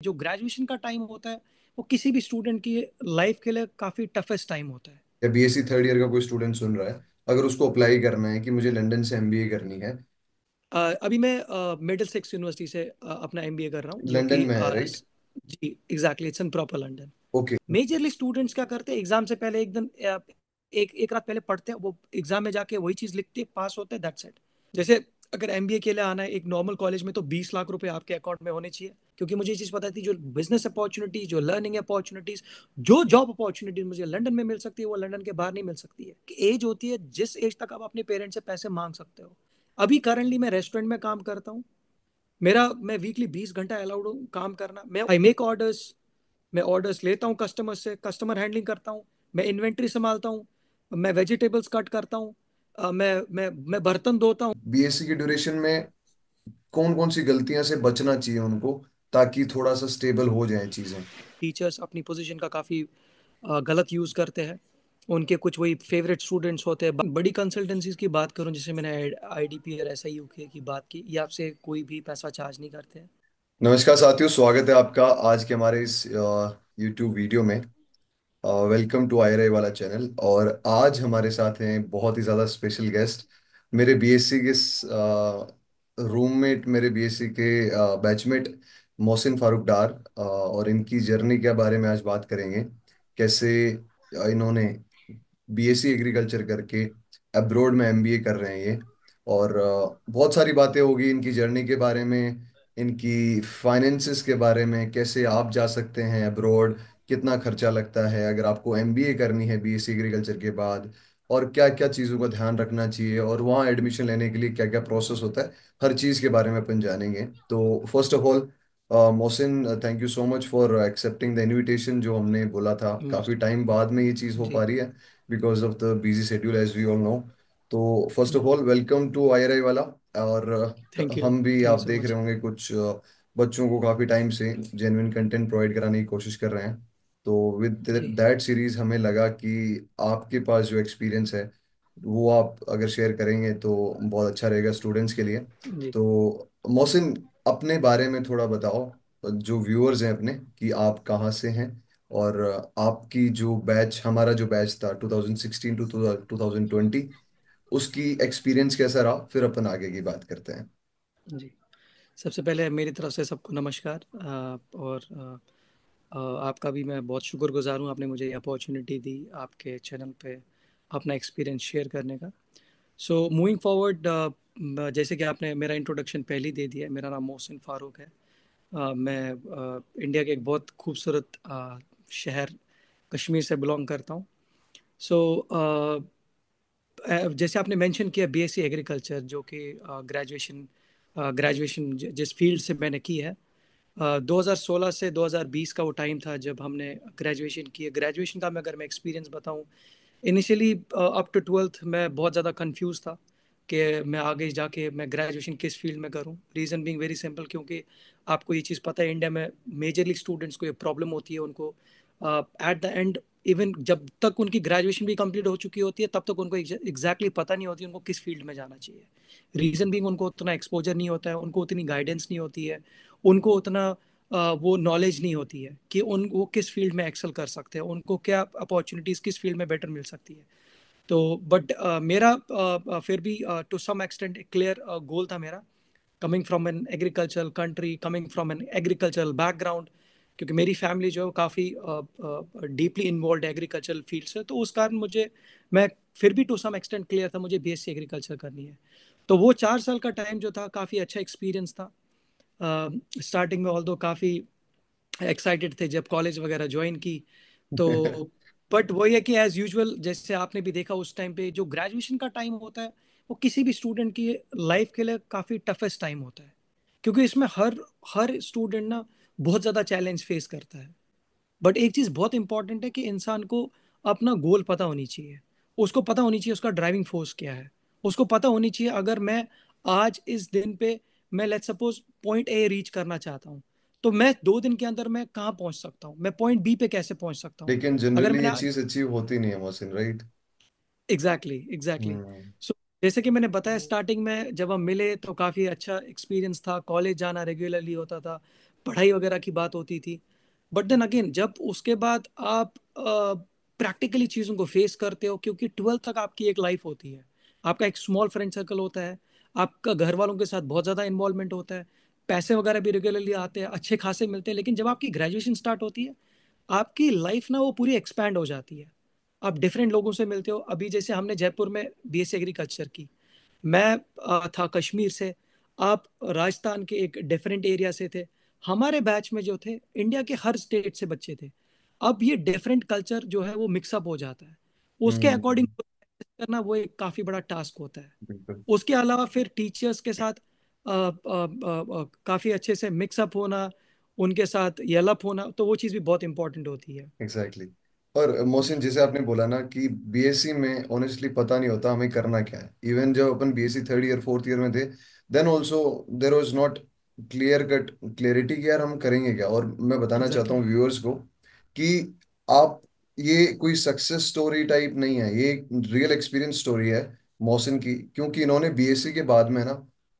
जो ग्रेजुएशन का टाइम होता है वो किसी भी स्टूडेंट की लाइफ के लिए काफी टफेस्ट टाइम होता है। या बीएससी थर्ड ईयर का कोई स्टूडेंट सुन रहा है, अगर उसको अप्लाई करना है कि मुझे लंदन से एमबीए करनी है। अभी मैं मिडिल सेक्स यूनिवर्सिटी से अपना एमबीए कर रहा हूँ जो लंदन कि में है, राइट? जी exactly it's in proper London. Okay. Majorly students क्या करते हैं एग्जाम से पहले एक दिन एक एक रात पहले पढ़ते हैं, वो एग्जाम में जाके वही चीज लिखते हैं, पास होते हैं, दैट्स इट। जैसे अगर एमबीए के लिए आना है एक नॉर्मल कॉलेज में तो 20 लाख रुपए आपके अकाउंट में होने चाहिए, क्योंकि मुझे ये चीज पता थी जो बिजनेस अपॉर्चुनिटीज, जो लर्निंग अपॉर्चुनिटीज, जो जॉब अपॉर्चुनिटीज मुझे लंदन में मिल सकती है वो लंदन के बाहर नहीं मिल सकती है। एज होती है जिस एज तक आप अपने पेरेंट्स से पैसे मांग सकते हो। अभी करंटली मैं रेस्टोरेंट में काम करता हूँ। मैं वीकली 20 घंटा अलाउड हूँ काम करना। मैं आई मेक ऑर्डर्स, मैं ऑर्डर्स लेता हूँ कस्टमर से, कस्टमर हैंडलिंग करता हूँ, मैं इन्वेंट्री संभालता हूँ, मैं वेजिटेबल्स कट करता हूँ, मैं बर्तन धोता हूँ। बीएससी की ड्यूरेशन में कौन कौन सी गलतियां से बचना चाहिए उनको, ताकि थोड़ा सा स्टेबल हो जाए चीजें? टीचर्स अपनी पोजीशन का काफ़ी गलत यूज़ करते हैं। उनके कुछ वही फेवरेट स्टूडेंट्स होते हैं। बड़ी कंसल्टेंसीज की बात करूं, जैसे मैंने आईडीपी और एसआई यूके की बात की, ये आपसे कोई भी पैसा चार्ज नहीं करते हैं। नमस्कार साथियों, स्वागत है आपका आज के हमारे इस यूट्यूब वीडियो में। वेलकम टू आयरे वाला चैनल। और आज हमारे साथ हैं बहुत ही ज़्यादा स्पेशल गेस्ट, मेरे बीएससी के रूममेट, मेरे बीएससी के बैचमेट मोहसिन फारूक डार। और इनकी जर्नी के बारे में आज बात करेंगे। कैसे इन्होंने बीएससी एग्रीकल्चर करके अब्रॉड में एमबीए कर रहे हैं ये। और बहुत सारी बातें होगी इनकी जर्नी के बारे में, इनकी फाइनेंसिस के बारे में, कैसे आप जा सकते हैं अब्रॉड, कितना खर्चा लगता है अगर आपको एमबीए करनी है बीएससी एग्रीकल्चर के बाद, और क्या क्या चीज़ों का ध्यान रखना चाहिए, और वहाँ एडमिशन लेने के लिए क्या क्या प्रोसेस होता है। हर चीज़ के बारे में अपन जानेंगे। तो first of all Mohsin, thank you so much for accepting the invitation. जो हमने बोला था, काफ़ी टाइम बाद में ये चीज़ हो जी पा रही है because of the busy schedule as we all know. तो फर्स्ट ऑफ जी, ऑल वेलकम टू आई वाला। और हम भी, थैंक यू आप सो देख मच। रहे होंगे, कुछ बच्चों को काफ़ी टाइम से जेन्युइन कंटेंट प्रोवाइड कराने की कोशिश कर रहे हैं। तो विद जी दैट सीरीज हमें लगा कि आपके पास जो एक्सपीरियंस है वो आप अगर शेयर करेंगे तो बहुत अच्छा रहेगा स्टूडेंट्स के लिए। जी तो मोहसिन, अपने बारे में थोड़ा बताओ, जो व्यूअर्स हैं अपने, कि आप कहाँ से हैं, और आपकी जो बैच, हमारा जो बैच था 2016 टू 2020, उसकी एक्सपीरियंस कैसा रहा, फिर अपन आगे की बात करते हैं। जी। सबसे पहले मेरी तरफ से सबको नमस्कार। और आपका भी मैं बहुत शुक्रगुजार हूँ, आपने मुझे ये अपॉर्चुनिटी दी आपके चैनल पे अपना एक्सपीरियंस शेयर करने का। सो मूविंग फॉरवर्ड, जैसे कि आपने मेरा इंट्रोडक्शन पहले ही दे दिया है, मेरा नाम मोहसिन फ़ारूक है। मैं इंडिया के एक बहुत खूबसूरत शहर कश्मीर से बिलोंग करता हूँ। सो जैसे आपने मेंशन किया बीएससी एग्रीकल्चर, जो कि ग्रेजुएशन जिस फील्ड से मैंने की है, 2016 से 2020 का वो टाइम था जब हमने ग्रेजुएशन की। ग्रेजुएशन का मैं अगर मैं एक्सपीरियंस बताऊं, इनिशियली अप टू ट्वेल्थ मैं बहुत ज़्यादा कंफ्यूज था कि मैं आगे जाके मैं ग्रेजुएशन किस फील्ड में करूं। रीज़न बीइंग वेरी सिंपल, क्योंकि आपको ये चीज़ पता है इंडिया में मेजरली स्टूडेंट्स को ये प्रॉब्लम होती है। उनको एट द एंड, इवन जब तक उनकी ग्रेजुएशन भी कंप्लीट हो चुकी होती है तब तक उनको एग्जैक्टली पता नहीं होती उनको किस फील्ड में जाना चाहिए। रीज़न बीइंग उनको उतना एक्सपोजर नहीं होता है, उनको उतनी गाइडेंस नहीं होती है, उनको उतना वो नॉलेज नहीं होती है कि वो किस फील्ड में एक्सेल कर सकते हैं, उनको क्या अपॉर्चुनिटीज़ किस फील्ड में बेटर मिल सकती है। तो बट मेरा फिर भी टू सम एक्सटेंट एक क्लियर गोल था मेरा, coming from an agricultural country, coming from an agricultural background, क्योंकि मेरी फैमिली जो है काफ़ी डीपली इन्वॉल्व एग्रीकल्चरल फील्ड से, तो उस कारण मुझे, मैं फिर भी टू सम एक्सटेंट क्लियर था मुझे बीएससी एग्रीकल्चर करनी है। तो वो 4 साल का टाइम जो था काफ़ी अच्छा एक्सपीरियंस था। स्टार्टिंग में ऑल दो काफ़ी एक्साइटेड थे जब कॉलेज वगैरह ज्वाइन की। तो बट वही है कि एज यूजुअल, जैसे आपने भी देखा उस टाइम पे जो ग्रेजुएशन का टाइम होता है वो किसी भी स्टूडेंट की लाइफ के लिए काफ़ी टफेस्ट टाइम होता है, क्योंकि इसमें हर हर स्टूडेंट ना बहुत ज़्यादा चैलेंज फेस करता है। बट एक चीज़ बहुत इंपॉर्टेंट है कि इंसान को अपना गोल पता होनी चाहिए, उसको पता होनी चाहिए उसका ड्राइविंग फोर्स क्या है। उसको पता होनी चाहिए अगर मैं आज इस दिन पे, मैं let's suppose point A reach करना चाहता हूँ, तो मैं 2 दिन के अंदर मैं कहाँ पहुंच सकता हूँ, मैं पॉइंट बी पे कैसे पहुंच सकता हूँ। लेकिन अगर जनरली मैंने ये चीज़ अचीव होती नहीं है Mohsin, right? Exactly exactly. Hmm. So जैसे कि मैंने बताया, स्टार्टिंग में जब हम मिले तो काफ़ी अच्छा एक्सपीरियंस था, कॉलेज जाना रेगुलरली होता था। पढ़ाई वगैरह की बात होती थी। बट देन अगेन जब उसके बाद आप प्रैक्टिकली चीज़ों को फेस करते हो, क्योंकि ट्वेल्थ तक आपकी एक लाइफ होती है, आपका एक स्मॉल फ्रेंड सर्कल होता है, आपका घर वालों के साथ बहुत ज़्यादा इन्वॉल्वमेंट होता है, पैसे वगैरह भी रेगुलरली आते हैं, अच्छे खासे मिलते हैं। लेकिन जब आपकी ग्रेजुएशन स्टार्ट होती है, आपकी लाइफ ना वो पूरी एक्सपैंड हो जाती है। आप डिफरेंट लोगों से मिलते हो। अभी जैसे हमने जयपुर में बीएससी एग्रीकल्चर की, मैं था कश्मीर से, आप राजस्थान के एक डिफरेंट एरिया से थे, हमारे बैच में जो थे इंडिया के हर स्टेट से बच्चे थे। अब ये डिफरेंट कल्चर जो है वो मिक्सअप हो जाता है, उसके अकॉर्डिंग हम्म। करना वो एक काफी बड़ा टास्क होता है। बिल्कुल। उसके अलावा फिर टीचर्स के साथ काफी अच्छे से मिक्सअप होना, उनके साथ यलअप होना, तो वो चीज़ भी बहुत इंपॉर्टेंट होती है। Exactly exactly. और मोहसिन, जैसे आपने बोला ना कि बीएससी में ऑनेस्टली पता नहीं होता हमें करना क्या है। इवन जब अपन BSc third year fourth year में थे, then also there was not clear cut clarity कि यार हम करेंगे क्या। और मैं बताना चाहता एग्जैक्टली हूँ व्यूअर्स को कि आप, ये कोई सक्सेस स्टोरी टाइप नहीं है, ये एक रियल एक्सपीरियंस स्टोरी है मोहसिन की। क्योंकि इन्होंने बीएससी के बाद में ना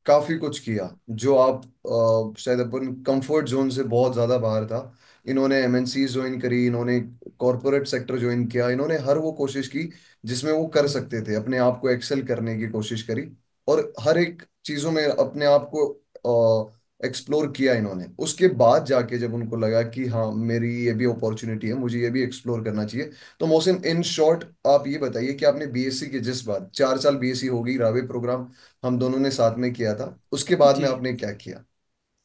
काफी कुछ किया जो आप शायद अपन कंफर्ट जोन से बहुत ज्यादा बाहर था। इन्होंने एमएनसी ज्वाइन करी, इन्होंने कॉरपोरेट सेक्टर ज्वाइन किया, इन्होंने हर वो कोशिश की जिसमें वो कर सकते थे, अपने आप को एक्सेल करने की कोशिश करी। और हर एक चीजों में अपने आप को एक्सप्लोर किया इन्होंने। उसके बाद जाके जब उनको लगा कि हाँ मेरी ये भी अपॉर्चुनिटी है, मुझे ये भी एक्सप्लोर करना चाहिए। तो मोहसिन, इन शॉर्ट आप ये बताइए कि आपने बीएससी के जिस बाद 4 साल बीएससी होगी, रावे प्रोग्राम हम दोनों ने साथ में किया था, उसके बाद में जी। आपने क्या किया,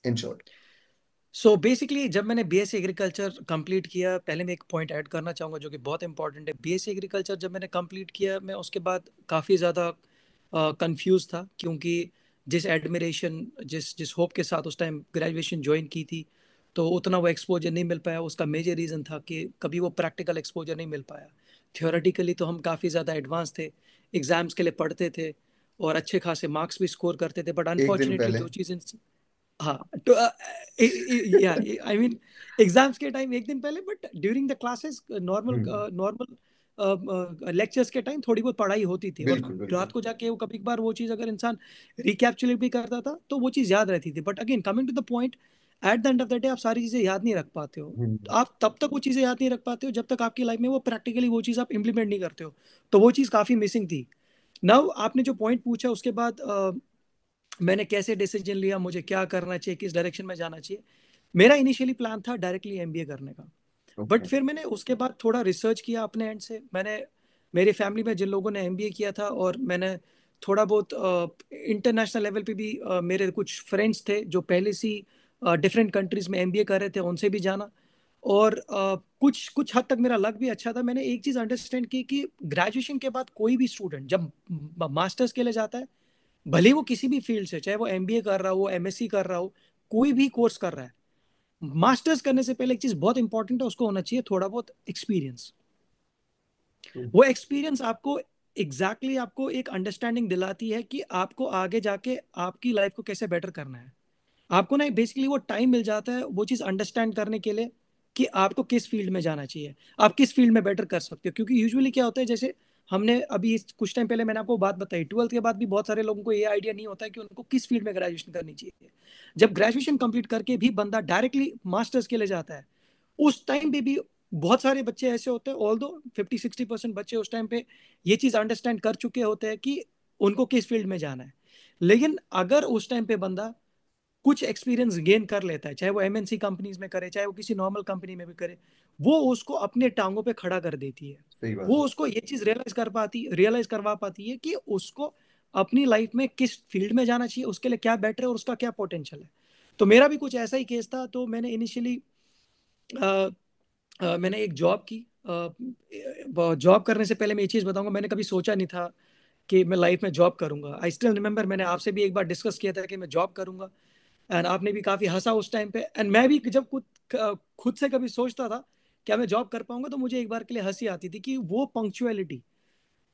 इन शॉर्ट। सो बेसिकली जब मैंने बीएससी एग्रीकल्चर कंप्लीट किया, पहले मैं एक पॉइंट ऐड करना चाहूँगा जो कि बहुत इंपॉर्टेंट है। बीएससी एग्रीकल्चर जब मैंने कंप्लीट किया, मैं उसके बाद काफ़ी ज़्यादा कंफ्यूज था, क्योंकि जिस एडमिरेशन, जिस जिस होप के साथ उस टाइम ग्रेजुएशन ज्वाइन की थी, तो उतना वो एक्सपोजर नहीं मिल पाया। उसका मेजर रीज़न था कि कभी वो प्रैक्टिकल एक्सपोजर नहीं मिल पाया। थियोरेटिकली तो हम काफ़ी ज़्यादा एडवांस थे, एग्ज़ाम्स के लिए पढ़ते थे और अच्छे खासे मार्क्स भी स्कोर करते थे, बट एक दिन अनफॉर्चुनेटली पहले। जो चीज़, हाँ, तो या आई मीन एग्जाम्स के टाइम एक दिन पहले, but during the classes normal hmm. Normal lectures के टाइम थोड़ी बहुत पढ़ाई होती थी, और बिल्कुल रात बिल्कुल। को जाके वो कभी कभार वो चीज़ अगर इंसान रिकैप्चुलेट भी करता था तो वो चीज़ याद रहती थी। But again coming to the point, at the end of the day आप सारी चीज़ें याद नहीं रख पाते हो। हम्म। आप तब तक वो चीज़ें याद नहीं रख पाते हो जब तक आपकी लाइफ में वो प्रैक्टिकली वो चीज़ आप इम्प्लीमेंट नहीं करते हो। तो वो चीज़ काफ़ी मिसिंग थी। नाउ आपने जो पॉइंट पूछा उसके बाद मैंने कैसे डिसीजन लिया, मुझे क्या करना चाहिए, किस डायरेक्शन में जाना चाहिए। मेरा इनिशियली प्लान था डायरेक्टली एमबीए करने का। But okay. फिर मैंने उसके बाद थोड़ा रिसर्च किया अपने एंड से। मैंने मेरी फैमिली में जिन लोगों ने एमबीए किया था, और मैंने थोड़ा बहुत इंटरनेशनल लेवल पे भी मेरे कुछ फ्रेंड्स थे जो पहले से डिफरेंट कंट्रीज में एमबीए कर रहे थे, उनसे भी जाना। और कुछ कुछ हद तक मेरा लक भी अच्छा था। मैंने एक चीज़ अंडरस्टैंड की कि ग्रेजुएशन के बाद कोई भी स्टूडेंट जब मास्टर्स के लिए जाता है, भले वो किसी भी फील्ड से, चाहे वो एमबीए कर रहा हो, एमएससी कर रहा हो, कोई भी कोर्स कर रहा है, मास्टर्स करने से पहले एक चीज बहुत इंपॉर्टेंट है, उसको होना चाहिए थोड़ा बहुत एक्सपीरियंस। वो एक्सपीरियंस आपको आपको एक अंडरस्टैंडिंग दिलाती है कि आपको आगे जाके आपकी लाइफ को कैसे बेटर करना है। आपको ना बेसिकली वो टाइम मिल जाता है वो चीज़ अंडरस्टैंड करने के लिए कि आपको किस फील्ड में जाना चाहिए, आप किस फील्ड में बेटर कर सकते हो। क्योंकि यूजुअली क्या होता है, जैसे हमने अभी कुछ टाइम पहले मैंने आपको बात बताई, ट्वेल्थ के बाद भी बहुत सारे लोगों को ये आइडिया नहीं होता है कि उनको किस फील्ड में ग्रेजुएशन करनी चाहिए। जब ग्रेजुएशन कंप्लीट करके भी बंदा डायरेक्टली मास्टर्स के लिए जाता है, उस टाइम पे भी बहुत सारे बच्चे ऐसे होते हैं, ऑल दो 50-60% बच्चे उस टाइम पे ये चीज़ अंडरस्टैंड कर चुके होते हैं कि उनको किस फील्ड में जाना है। लेकिन अगर उस टाइम पे बंदा कुछ एक्सपीरियंस गेन कर लेता है, चाहे वो एमएनसी कंपनीज में करे, चाहे वो किसी नॉर्मल कंपनी में भी करे, वो उसको अपने टांगों पे खड़ा कर देती है। सही बात वो है। उसको ये चीज रियलाइज करवा पाती है कि उसको अपनी लाइफ में किस फील्ड में जाना चाहिए, उसके लिए क्या बेटर है और उसका क्या पोटेंशियल है। तो मेरा भी कुछ ऐसा ही केस था। तो मैंने इनिशियली मैंने एक जॉब की। जॉब करने से पहले मैं ये चीज़ बताऊंगा, मैंने कभी सोचा नहीं था कि मैं लाइफ में जॉब करूंगा। आई स्टिल रिमेंबर मैंने आपसे भी एक बार डिस्कस किया था कि मैं जॉब करूंगा, एंड आपने भी काफी हंसा उस टाइम पे। एंड मैं भी जब खुद से कभी सोचता था क्या मैं जॉब कर पाऊंगा, तो मुझे एक बार के लिए हंसी आती थी कि वो पंक्चुअलिटी,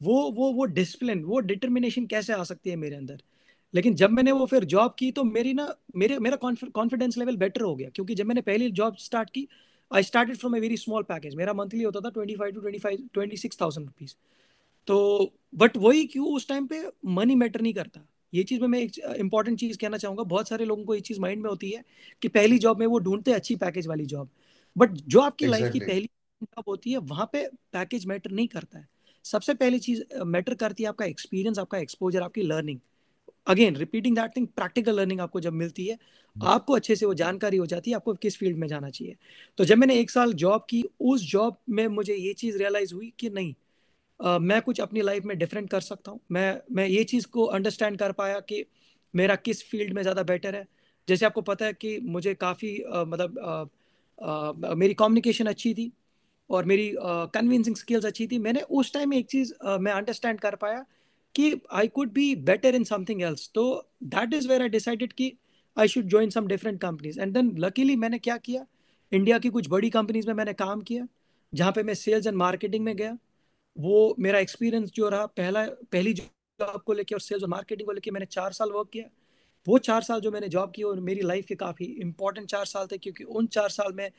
वो डिसिप्लिन, वो डिटर्मिनेशन कैसे आ सकती है मेरे अंदर। लेकिन जब मैंने वो फिर जॉब की तो मेरी ना मेरा कॉन्फिडेंस लेवल बेटर हो गया, क्योंकि जब मैंने पहली जॉब स्टार्ट की, I started from a very small package. मेरा मंथली होता था 25 to 26,000 रुपीज। तो बट वही क्यों, उस टाइम पे मनी मैटर नहीं करता। ये चीज़ में मैं एक इंपॉर्टेंट चीज़ कहना चाहूँगा, बहुत सारे लोगों को ये चीज़ माइंड में होती है कि पहली जॉब में वो ढूंढते हैं अच्छी पैकेज वाली जॉब, बट जो आपकी लाइफ की एग्जैक्टली। पहली जॉब होती है वहाँ पे पैकेज मैटर नहीं करता है। सबसे पहली चीज़ मैटर करती है आपका एक्सपीरियंस, आपका एक्सपोजर, आपकी learning. Again repeating that thing, practical learning आपको जब मिलती है, आपको अच्छे से वो जानकारी हो जाती है आपको किस फील्ड में जाना चाहिए। तो जब मैंने एक साल जॉब की, उस जॉब में मुझे ये चीज़ रियलाइज हुई कि नहीं, मैं कुछ अपनी लाइफ में डिफरेंट कर सकता हूँ। मैं ये चीज़ को अंडरस्टैंड कर पाया कि मेरा किस फील्ड में ज़्यादा बेटर है। जैसे आपको पता है कि मुझे काफ़ी मतलब मेरी कम्युनिकेशन अच्छी थी और मेरी कन्विंसिंग स्किल्स अच्छी थी। मैंने उस टाइम में एक चीज़ मैं अंडरस्टैंड कर पाया कि I could be better in something else. तो that is where I decided कि I should join some different companies. And then luckily मैंने क्या किया, इंडिया की कुछ बड़ी कंपनीज में मैंने काम किया, जहाँ पे मैं सेल्स एंड मार्केटिंग में गया। वो मेरा एक्सपीरियंस जो रहा, पहली जॉब को लेके और सेल्स और मार्केटिंग को लेके मैंने 4 साल वर्क किया। वो 4 साल जो मैंने जॉब की, और मेरी लाइफ के काफ़ी इंपॉर्टेंट 4 साल थे, क्योंकि उन 4 साल में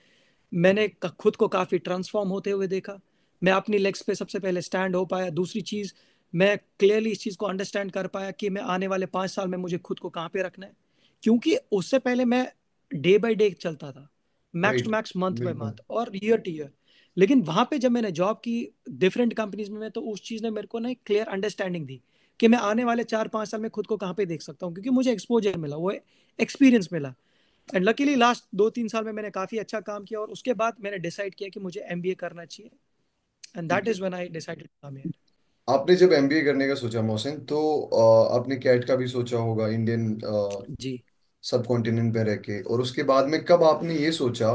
मैंने खुद को काफ़ी ट्रांसफॉर्म होते हुए देखा। मैं अपनी लेग्स पे सबसे पहले स्टैंड हो पाया। दूसरी चीज़, मैं क्लियरली इस चीज़ को अंडरस्टैंड कर पाया कि मैं आने वाले 5 साल में मुझे खुद को कहाँ पे रखना है। क्योंकि उससे पहले मैं डे बाय डे चलता था, max to right. Max month by बिल्कुल। मंथ और ईयर टू ईयर। लेकिन वहां पे जब मैंने जॉब की डिफरेंट कंपनीज में, तो उस चीज़ ने मेरे को ना एक क्लियर अंडरस्टैंडिंग दी कि मैं आने वाले 4-5 साल में खुद को कहाँ पे देख सकता हूँ, क्योंकि मुझे एक्सपोजर मिला, वो एक्सपीरियंस मिला। एंड लकीली लास्ट 2-3 साल में मैंने काफी अच्छा काम किया, और उसके बाद मैंने डिसाइड किया कि मुझे एमबीए करना चाहिए। एंड दैट ठीक है। Is when I decided to come here. आपने जब एमबीए करने का सोचा मोहसिन, तो आपने कैट का भी सोचा होगा, इंडियन जी। सब कॉन्टिनेंट पे रह के, और उसके बाद में कब आपने ये सोचा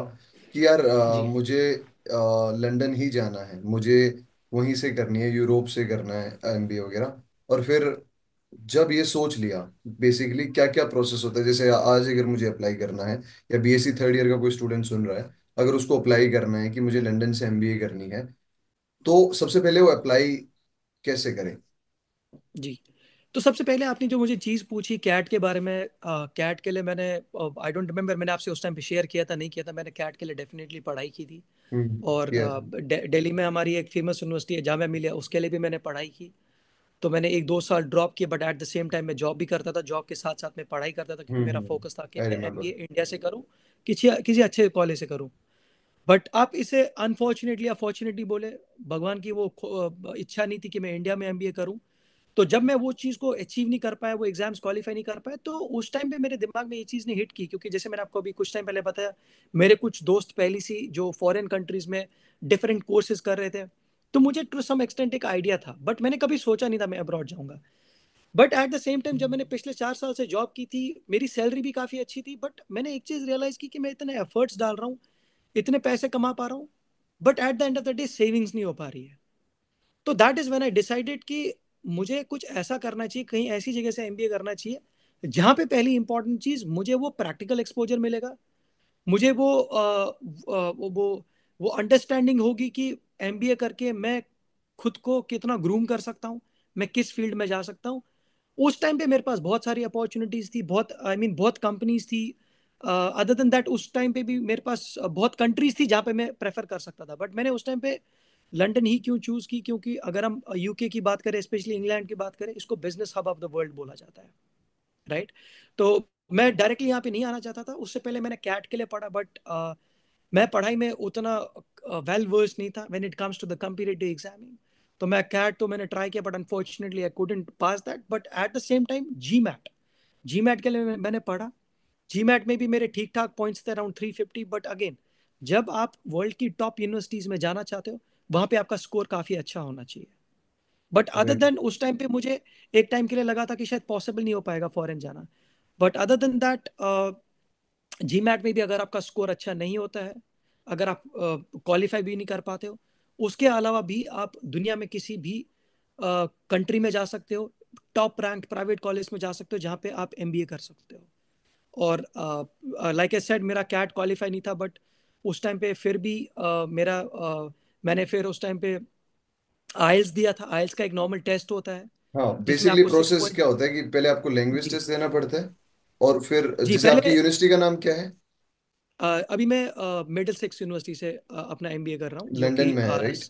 कि यार जी। मुझे लंदन ही जाना है, मुझे वहीं से करनी है, यूरोप से करना है एमबीए वगैरह। और फिर जब ये सोच लिया, बेसिकली क्या क्या प्रोसेस होता है? जैसे आज अगर मुझे अप्लाई करना है, या बीएससी थर्ड ईयर का कोई स्टूडेंट सुन रहा है, अगर उसको अप्लाई करना है कि मुझे लंदन से एमबीए करनी है, तो सबसे पहले वो अप्लाई कैसे करें? जी। तो सबसे पहले आपने जो मुझे चीज़ पूछी कैट के बारे में, कैट के लिए मैंने, आई डोंट रिमेम्बर मैंने आपसे उस टाइम पे शेयर किया था नहीं किया था, मैंने कैट के लिए डेफिनेटली पढ़ाई की थी। और किया था। दिल्ली में हमारी एक फेमस यूनिवर्सिटी है जामिया मिलिया, उसके लिए भी मैंने पढ़ाई की। तो मैंने 1-2 साल ड्रॉप किया, but at the same time मैं जॉब भी करता था, जॉब के साथ साथ मैं पढ़ाई करता था, क्योंकि मेरा फोकस था कि आई मैं रिमेम्बर। एमबीए इंडिया से करूं, किसी किसी अच्छे कॉलेज से करूं। बट आप इसे अनफॉर्चुनेटली या फॉर्चुनेटली बोले, भगवान की वो इच्छा नहीं थी कि मैं इंडिया में एमबीए करूं। तो जब मैं वो चीज़ को अचीव नहीं कर पाया, वो एग्जाम्स क्वालिफाई नहीं कर पाया, तो उस टाइम पे मेरे दिमाग में ये चीज़ नहीं हिट की, क्योंकि जैसे मैंने आपको अभी कुछ टाइम पहले बताया, मेरे कुछ दोस्त पहले से जो फॉरेन कंट्रीज में डिफरेंट कोर्सेज कर रहे थे, तो मुझे टू सम एक्सटेंट एक आइडिया था, बट मैंने कभी सोचा नहीं था मैं अब्रॉड जाऊंगा। But at the same time जब मैंने पिछले 4 साल से जॉब की थी, मेरी सैलरी भी काफ़ी अच्छी थी, बट मैंने एक चीज़ रियलाइज की कि मैं इतने एफर्ट्स डाल रहा हूँ, इतने पैसे कमा पा रहा हूँ, but at the end of the day savings नहीं हो पा रही है। तो that is when I decided कि मुझे कुछ ऐसा करना चाहिए, कहीं ऐसी जगह से एमबीए करना चाहिए जहाँ पे पहली इंपॉर्टेंट चीज मुझे वो प्रैक्टिकल एक्सपोजर मिलेगा, मुझे वो अंडरस्टैंडिंग होगी कि एमबीए करके मैं खुद को कितना ग्रूम कर सकता हूँ, मैं किस फील्ड में जा सकता हूँ। उस टाइम पे मेरे पास बहुत सारी अपॉर्चुनिटीज थी, बहुत आई मीन बहुत कंपनीज थी। अदर देन दैट उस टाइम पे भी मेरे पास बहुत कंट्रीज थी जहाँ पे मैं प्रेफर कर सकता था, बट मैंने उस टाइम पे लंदन ही क्यों चूज की, क्योंकि अगर हम यूके की बात करें, स्पेशली इंग्लैंड की बात करें, इसको business hub of the world बोला जाता है, राइट। तो मैं डायरेक्टली यहाँ पे नहीं आना चाहता था, उससे पहले मैंने कैट के लिए पढ़ा, बट मैं पढ़ाई में उतना वेल वर्स नहीं था when it comes to the competitive examining. तो मैं कैट तो मैंने ट्राई किया, but unfortunately I couldn't pass that. But at the same time GMAT के लिए मैंने पढ़ा। जी मैट में भी मेरे ठीक ठाक पॉइंट्स थे, अराउंड 350। बट अगेन, जब आप वर्ल्ड की टॉप यूनिवर्सिटीज में जाना चाहते हो, वहां पे आपका स्कोर काफी अच्छा होना चाहिए। But other right. देन उस टाइम पे मुझे एक टाइम के लिए लगा था कि शायद पॉसिबल नहीं हो पाएगा फॉरेन जाना। But other than that, GMAT में भी अगर आपका स्कोर अच्छा नहीं होता है, अगर आप क्वालिफाई भी नहीं कर पाते हो, उसके अलावा भी आप दुनिया में किसी भी कंट्री में जा सकते हो, टॉप रैंक प्राइवेट कॉलेज में जा सकते हो, जहाँ पे आप एमबीए कर सकते हो। और लाइक आई सेड, मेरा कैट क्वालिफाई नहीं था, बट उस टाइम पे फिर भी मैंने फिर उस टाइम पे आइल्स दिया था। आइल्स का एक नॉर्मल टेस्ट होता है, हाँ, जिसमें बेसिकली आपको सिक्स प्रोसेस पॉइंट क्या होता है कि पहले आपको लैंग्वेज जी। टेस्ट देना पड़ता है, और फिर जी जैसे आपकी पहले, यूनिवर्सिटी का नाम क्या है? अभी मैं मिडिल सेक्स यूनिवर्सिटी से अपना एमबीए कर रहा हूँ, जो लंदन कि में है, राइट?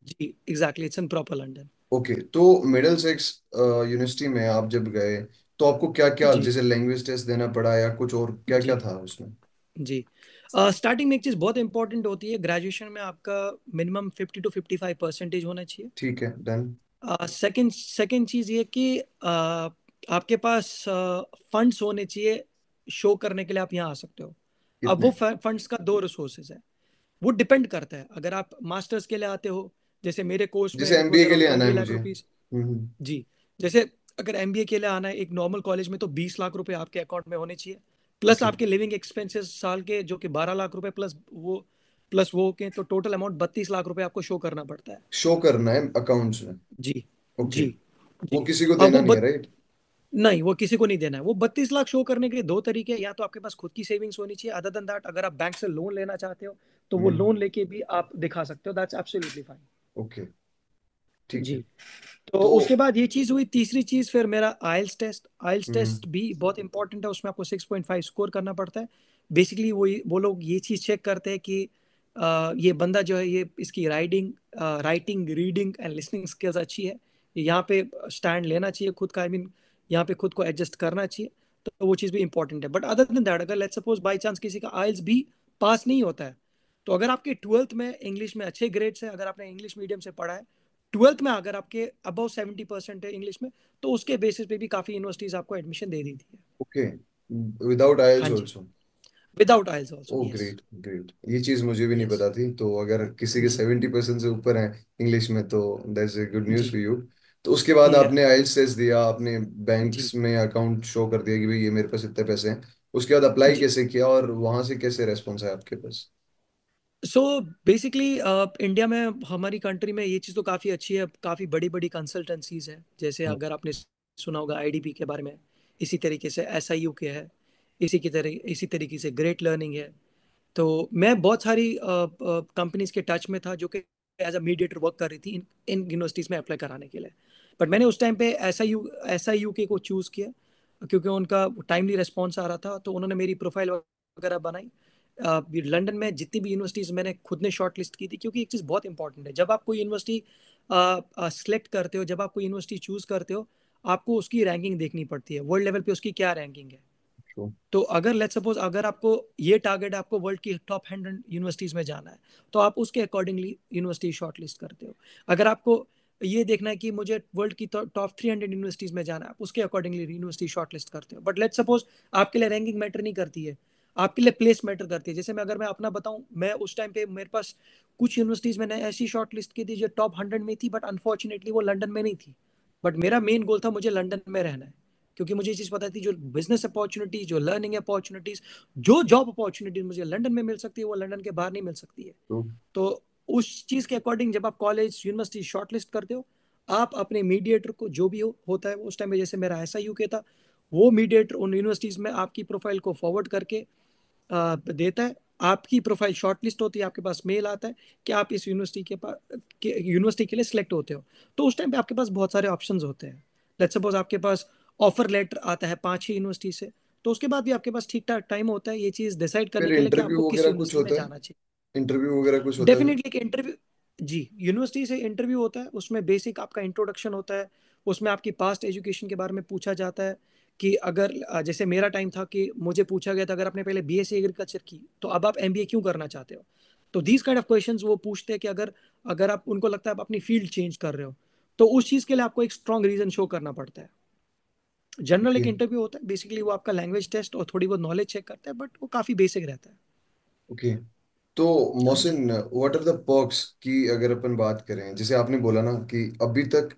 जी exactly, it's in proper London. Okay, तो मिडिल सेक्स यूनिवर्सिटी में आप जब गए, तो आपको क्या क्या, जी जैसे लैंग्वेज टेस्ट देना पड़ा या कुछ और क्या क्या जी था उसमें? जी। स्टार्टिंग में एक चीज़ बहुत इंपॉर्टेंट होती है, ग्रेजुएशन में आपका मिनिमम 50 to 55% होना चाहिए। ठीक है, डन। सेकंड सेकंड चीज़ ये कि आपके पास फंड्स होने चाहिए शो करने के लिए आप यहाँ आ सकते हो। अब वो कितने? फंड्स का दो रिसोर्सेज है, वो डिपेंड करता है। अगर आप मास्टर्स के लिए आते हो, जैसे मेरे कोर्स में जैसे इट वॉज एमबीए के अराउंड लिए आना है 20 लाख मुझे। रुपीज हम्म। जी। जैसे अगर एमबीए के लिए आना है एक नॉर्मल कॉलेज में, तो 20 लाख रुपए आपके अकाउंट में होने चाहिए, प्लस ओके। आपके लिविंग एक्सपेंसेस साल के जो कि 12 लाख रुपए, प्लस वो के, तो टोटल अमाउंट 32 लाख रुपए आपको शो करना पड़ता है। शो करना है अकाउंट्स में? जी ओके। जी वो जी। किसी को अब देना नहीं है, राइट? नहीं, वो किसी को नहीं देना है। वो 32 लाख शो करने के दो तरीके हैं, या तो आपके पास खुद की सेविंग्स होनी चाहिए, अदर देन दैट अगर आप बैंक से लोन लेना चाहते हो तो वो हम्म। लोन लेके भी आप दिखा सकते हो, दैट्स एब्सोल्युटली फाइन। ओके, ठीक जी। है। तो तो उसके बाद ये चीज हुई, तीसरी चीज फिर मेरा आइल्स टेस्ट। आइल्स हम्म। टेस्ट भी बहुत इंपॉर्टेंट है, उसमें आपको 6.5 स्कोर करना पड़ता है। बेसिकली वो लोग ये चीज चेक करते हैं कि ये बंदा जो है, ये इसकी writing, reading and listening skills अच्छी है, ये यहाँ पे स्टैंड लेना चाहिए खुद का, आई मीन यहाँ पे खुद को एडजस्ट करना चाहिए। तो वो चीज़ भी इंपॉर्टेंट है। बट अदर देन दैट, अगर लेट्स सपोज बाई चांस किसी का आइल्स भी पास नहीं होता है, तो अगर आपके ट्वेल्थ में इंग्लिश में अच्छे ग्रेड्स है, अगर आपने इंग्लिश मीडियम से पढ़ा है, ट्वेल्थ में अगर आपके अबव 70% है इंग्लिश में, तो उसके बेसिस पे भी काफी यूनिवर्सिटीज आपको एडमिशन दे देती है। ओके, विदाउट हाँ आइल्स जी, also? Without aisles also, oh yes. Great great, ये चीज मुझे भी नहीं यस। पता थी। तो अगर किसी के जी 70% से ऊपर है इंग्लिश में, तो दैट्स ए गुड न्यूज जी। For you. तो उसके बाद या आपने आइल्स टेस्ट दिया, आपने जी बैंक्स में अकाउंट शो कर दिया कि भाई ये मेरे पास इतने पैसे हैं। उसके बाद अप्लाई जी। कैसे किया और वहां से कैसे रेस्पॉन्स है आपके पास? सो बेसिकली इंडिया में, हमारी कंट्री में ये चीज़ तो काफ़ी अच्छी है, काफ़ी बड़ी बड़ी कंसल्टेंसीज है। जैसे हाँ। अगर आपने सुना होगा आईडीपी के बारे में, इसी तरीके से एसआईयू के है, इसी तरीके से ग्रेट लर्निंग है। तो मैं बहुत सारी कंपनीज के टच में था जो कि एज अ मीडिएटर वर्क कर रही थी इन यूनिवर्सिटीज़ में अप्लाई कराने के लिए। बट मैंने उस टाइम पे एस आई यू के को चूज़ किया, क्योंकि उनका टाइमली रिस्पॉन्स आ रहा था, तो उन्होंने मेरी प्रोफाइल वगैरह बनाई। लंदन में जितनी भी यूनिवर्सिटीज़ मैंने खुद ने शॉर्ट लिस्ट की थी, क्योंकि एक चीज़ बहुत इंपॉर्टेंट है, जब आप कोई यूनिवर्सिटी सेलेक्ट करते हो, जब आप कोई यूनिवर्सिटी चूज़ करते हो, आपको उसकी रैंकिंग देखनी पड़ती है, वर्ल्ड लेवल पे उसकी क्या रैंकिंग है। sure। तो अगर लेट्स सपोज, अगर आपको ये टारगेट है, आपको वर्ल्ड की टॉप 100 यूनिवर्सिटीज में जाना है, तो आप उसके अकॉर्डिंगली यूनिवर्सिटी शॉर्टलिस्ट करते हो। अगर आपको ये देखना है कि मुझे वर्ल्ड की टॉप 300 यूनिवर्सिटीज में जाना है, आप उसके अकॉर्डिंगली यूनिवर्सिटी शॉर्टलिस्ट करते हो। बट लेट्स सपोज आपके लिए रैंकिंग मैटर नहीं करती है, आपके लिए प्लेस मैटर करती है। जैसे अगर मैं अपना बताऊं, मैं उस टाइम पे मेरे पास कुछ यूनिवर्सिटीज मैंने ऐसी शॉर्ट लिस्ट की थी जो टॉप 100 में थी, बट अनफॉर्चुनेटली वो लंदन में नहीं थी। बट मेरा मेन गोल था, मुझे लंदन में रहना है, क्योंकि मुझे ये चीज़ पता थी, जो बिजनेस अपॉर्चुनिटीज, जो लर्निंग अपॉर्चुनिटीज, जो जॉब अपॉर्चुनिटीज मुझे लंदन में मिल सकती है, वो लंदन के बाहर नहीं मिल सकती है। तो तो उस चीज़ के अकॉर्डिंग जब आप कॉलेज यूनिवर्सिटी शॉर्टलिस्ट करते हो, आप अपने मीडिएटर को, जो भी होता है उस टाइम में, जैसे मेरा ऐसा यूके था, वो मीडिएटर उन यूनिवर्सिटीज़ में आपकी प्रोफाइल को फॉरवर्ड करके देता है। आपकी प्रोफाइल शॉर्टलिस्ट होती है, आपके पास मेल आता है कि आप इस यूनिवर्सिटी के लिए सिलेक्ट होते हो। तो उस टाइम पे आपके पास बहुत सारे ऑप्शंस होते हैं। लेट्स सपोज आपके पास ऑफर लेटर आता है 5-6 यूनिवर्सिटी से, तो उसके बाद भी आपके पास ठीक ठाक टाइम होता है ये चीज़ डिसाइड करने फिर के लिए कि इंटरव्यू आपको किस वगैरह कुछ यूनिवर्सिटी में होता है? जाना चाहिए। इंटरव्यू वगैरह कुछ होता है फिर? डेफिनेटली कि इंटरव्यू, जी, यूनिवर्सिटी से इंटरव्यू होता है, उसमें बेसिक आपका इंट्रोडक्शन होता है, उसमें आपकी पास्ट एजुकेशन के बारे में पूछा जाता है कि अगर जैसे मेरा टाइम था कि मुझे पूछा गया था, अगर आपने पहले बीएससी एग्रीकल्चर की, तो अब आप एमबीए क्यों करना चाहते हो। तो दीज काइंड ऑफ क्वेश्चंस वो पूछते हैं कि अगर अगर आप, उनको लगता है आप अपनी फील्ड चेंज कर रहे हो, तो उस चीज़ के लिए आपको एक स्ट्रॉन्ग रीजन शो करना पड़ता है। General okay. एक इंटरव्यू होता है, बेसिकली वो आपका लैंग्वेज टेस्ट और थोड़ी बहुत नॉलेज चेक करता है, बट वो काफ़ी बेसिक रहता है। ओके। तो हाँ जी Mohsin, what are the perks की अगर अपन बात करें, जैसे आपने बोला ना कि अभी तक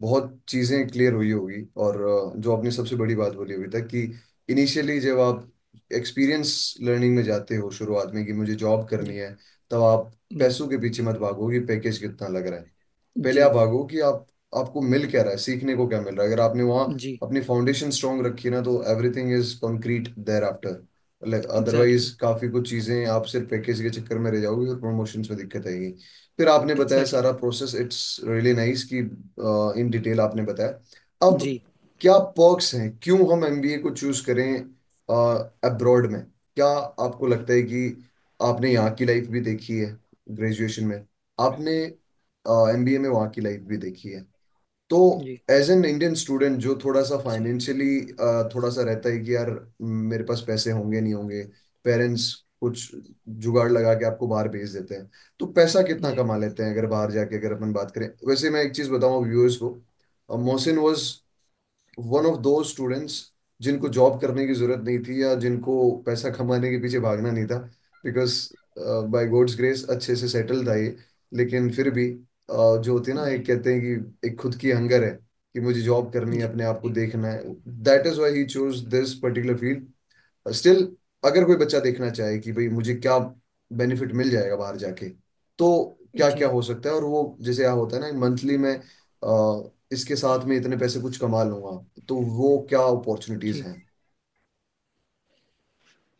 बहुत चीजें क्लियर हुई होगी, और जो आपने सबसे बड़ी बात बोली अभी तक कि इनिशियली जब आप एक्सपीरियंस लर्निंग में जाते हो शुरुआत में कि मुझे जॉब करनी जी है, तब आप जी पैसों के पीछे मत भागो कि पैकेज कितना लग रहा है। पहले जी आप भागो कि आप आपको मिल क्या रहा है, सीखने को क्या मिल रहा है। अगर आपने वहाँ जी। अपनी फाउंडेशन स्ट्रांग रखी है ना, तो everything is concrete there after. Otherwise exactly. काफी कुछ चीजें आप सिर्फ पैकेज के चक्कर में रह जाओगे और प्रमोशंस में दिक्कत आएगी। फिर आपने बताया एग्जैक्टली। सारा प्रोसेस, इट्स रियली नाइस कि इन डिटेल आपने बताया। अब जी क्या पर्क्स हैं, क्यों हम एमबीए को चूज करें अब्रॉड में? क्या आपको लगता है कि आपने यहाँ की लाइफ भी देखी है, ग्रेजुएशन में आपने एमबीए में वहाँ की लाइफ भी देखी है, तो जी एज एन इंडियन स्टूडेंट जो थोड़ा सा जी फाइनेंशियली थोड़ा सा रहता है कि यार मेरे पास पैसे होंगे नहीं होंगे, पेरेंट्स कुछ जुगाड़ लगा के आपको बाहर भेज देते हैं, तो पैसा कितना जी कमा लेते हैं अगर बाहर जाके, अगर अपन बात करें? वैसे मैं एक चीज बताऊं व्यूअर्स को, मोहसिन वाज वन ऑफ दो स्टूडेंट्स जिनको जॉब करने की जरूरत नहीं थी या जिनको पैसा कमाने के पीछे भागना नहीं था, बिकॉज बाय गॉड्स ग्रेस अच्छे से सेटल था ये। लेकिन फिर भी जो होती है ना, एक जी कहते हैं कि एक खुद की हंगर है कि मुझे जॉब करनी है, जी अपने आप को जी देखना है, that is why he chose this particular field. Still अगर कोई बच्चा देखना चाहे कि भाई मुझे क्या बेनिफिट मिल जाएगा बाहर जाके, तो क्या क्या जी हो सकता है, और वो जैसे यहाँ होता है ना मंथली में इसके साथ में इतने पैसे कुछ कमा लूंगा, तो वो क्या अपॉर्चुनिटीज जी हैं?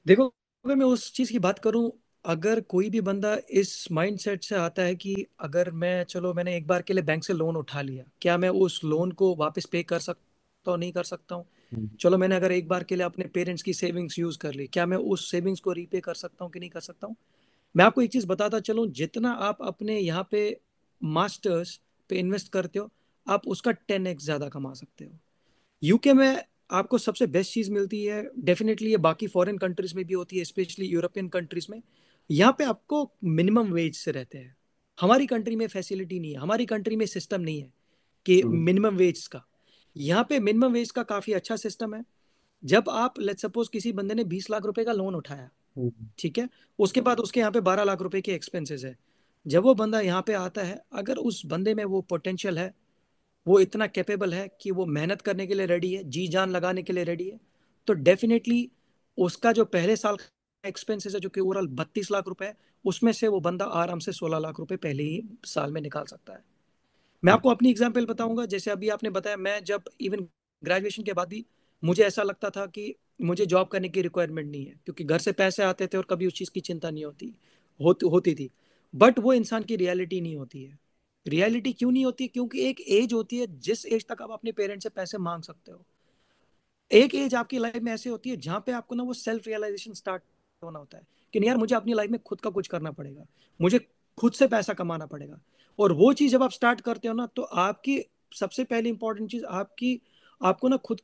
देखो, अगर मैं उस चीज़ की बात करूं, अगर कोई भी बंदा इस माइंडसेट से आता है कि अगर मैं, चलो मैंने एक बार के लिए बैंक से लोन उठा लिया, क्या मैं उस लोन को वापस पे कर सकता हूँ, नहीं कर सकता हूँ? हम्म। चलो मैंने अगर एक बार के लिए अपने पेरेंट्स की सेविंग्स यूज कर ली, क्या मैं उस सेविंग्स को रीपे कर सकता हूँ कि नहीं कर सकता हूँ? मैं आपको एक चीज़ बताता चलूँ, जितना आप अपने यहाँ पे मास्टर्स पे इन्वेस्ट करते हो, आप उसका 10x ज़्यादा कमा सकते हो। यूके में आपको सबसे बेस्ट चीज़ मिलती है, डेफिनेटली ये बाकी फॉरेन कंट्रीज में भी होती है, स्पेशली यूरोपियन कंट्रीज में। यहाँ पे आपको मिनिमम वेज से रहते हैं। हमारी कंट्री में फैसिलिटी नहीं है, हमारी कंट्री में सिस्टम नहीं है कि ट्रू। मिनिमम वेज का। यहाँ पे मिनिमम वेज का काफ़ी अच्छा सिस्टम है। जब आप लेट सपोज किसी बंदे ने 20 लाख रुपए का लोन उठाया, हम्म। ठीक है, उसके बाद उसके यहाँ पे 12 लाख रुपए के एक्सपेंसेस है। जब वो बंदा यहाँ पे आता है, अगर उस बंदे में वो पोटेंशियल है, वो इतना कैपेबल है कि वो मेहनत करने के लिए रेडी है, जी जान लगाने के लिए रेडी है, तो डेफिनेटली उसका जो पहले साल का एक्सपेंसेस है, जो कि ओवरऑल 32 लाख रुपए है, उसमें से वो बंदा आराम से 16 लाख रुपए पहले ही साल में निकाल सकता है। मैं आपको अपनी एग्जाम्पल बताऊंगा, जैसे अभी आपने बताया, मैं जब इवन ग्रेजुएशन के बाद भी मुझे ऐसा लगता था कि मुझे जॉब करने की रिक्वायरमेंट नहीं है, क्योंकि घर से पैसे आते थे और कभी उस चीज़ की चिंता नहीं होती थी। बट वो इंसान की रियलिटी नहीं होती है। रियलिटी क्यों नहीं होती? क्योंकि एक एज होती है जिस एज तक आप अपने पेरेंट्स से पैसे मांग सकते हो। एक एज आपकी लाइफ में ऐसे होती है जहां पे आपको ना वो सेल्फ रियलाइजेशन स्टार्ट होना होता है कि नहीं यार, मुझे अपनी लाइफ में खुद का कुछ करना पड़ेगा, मुझे खुद से पैसा कमाना पड़ेगा। और वो चीज जब आप स्टार्ट करते हो ना, तो आपकी सबसे पहली इंपॉर्टेंट चीज आपकी, आपको ना खुद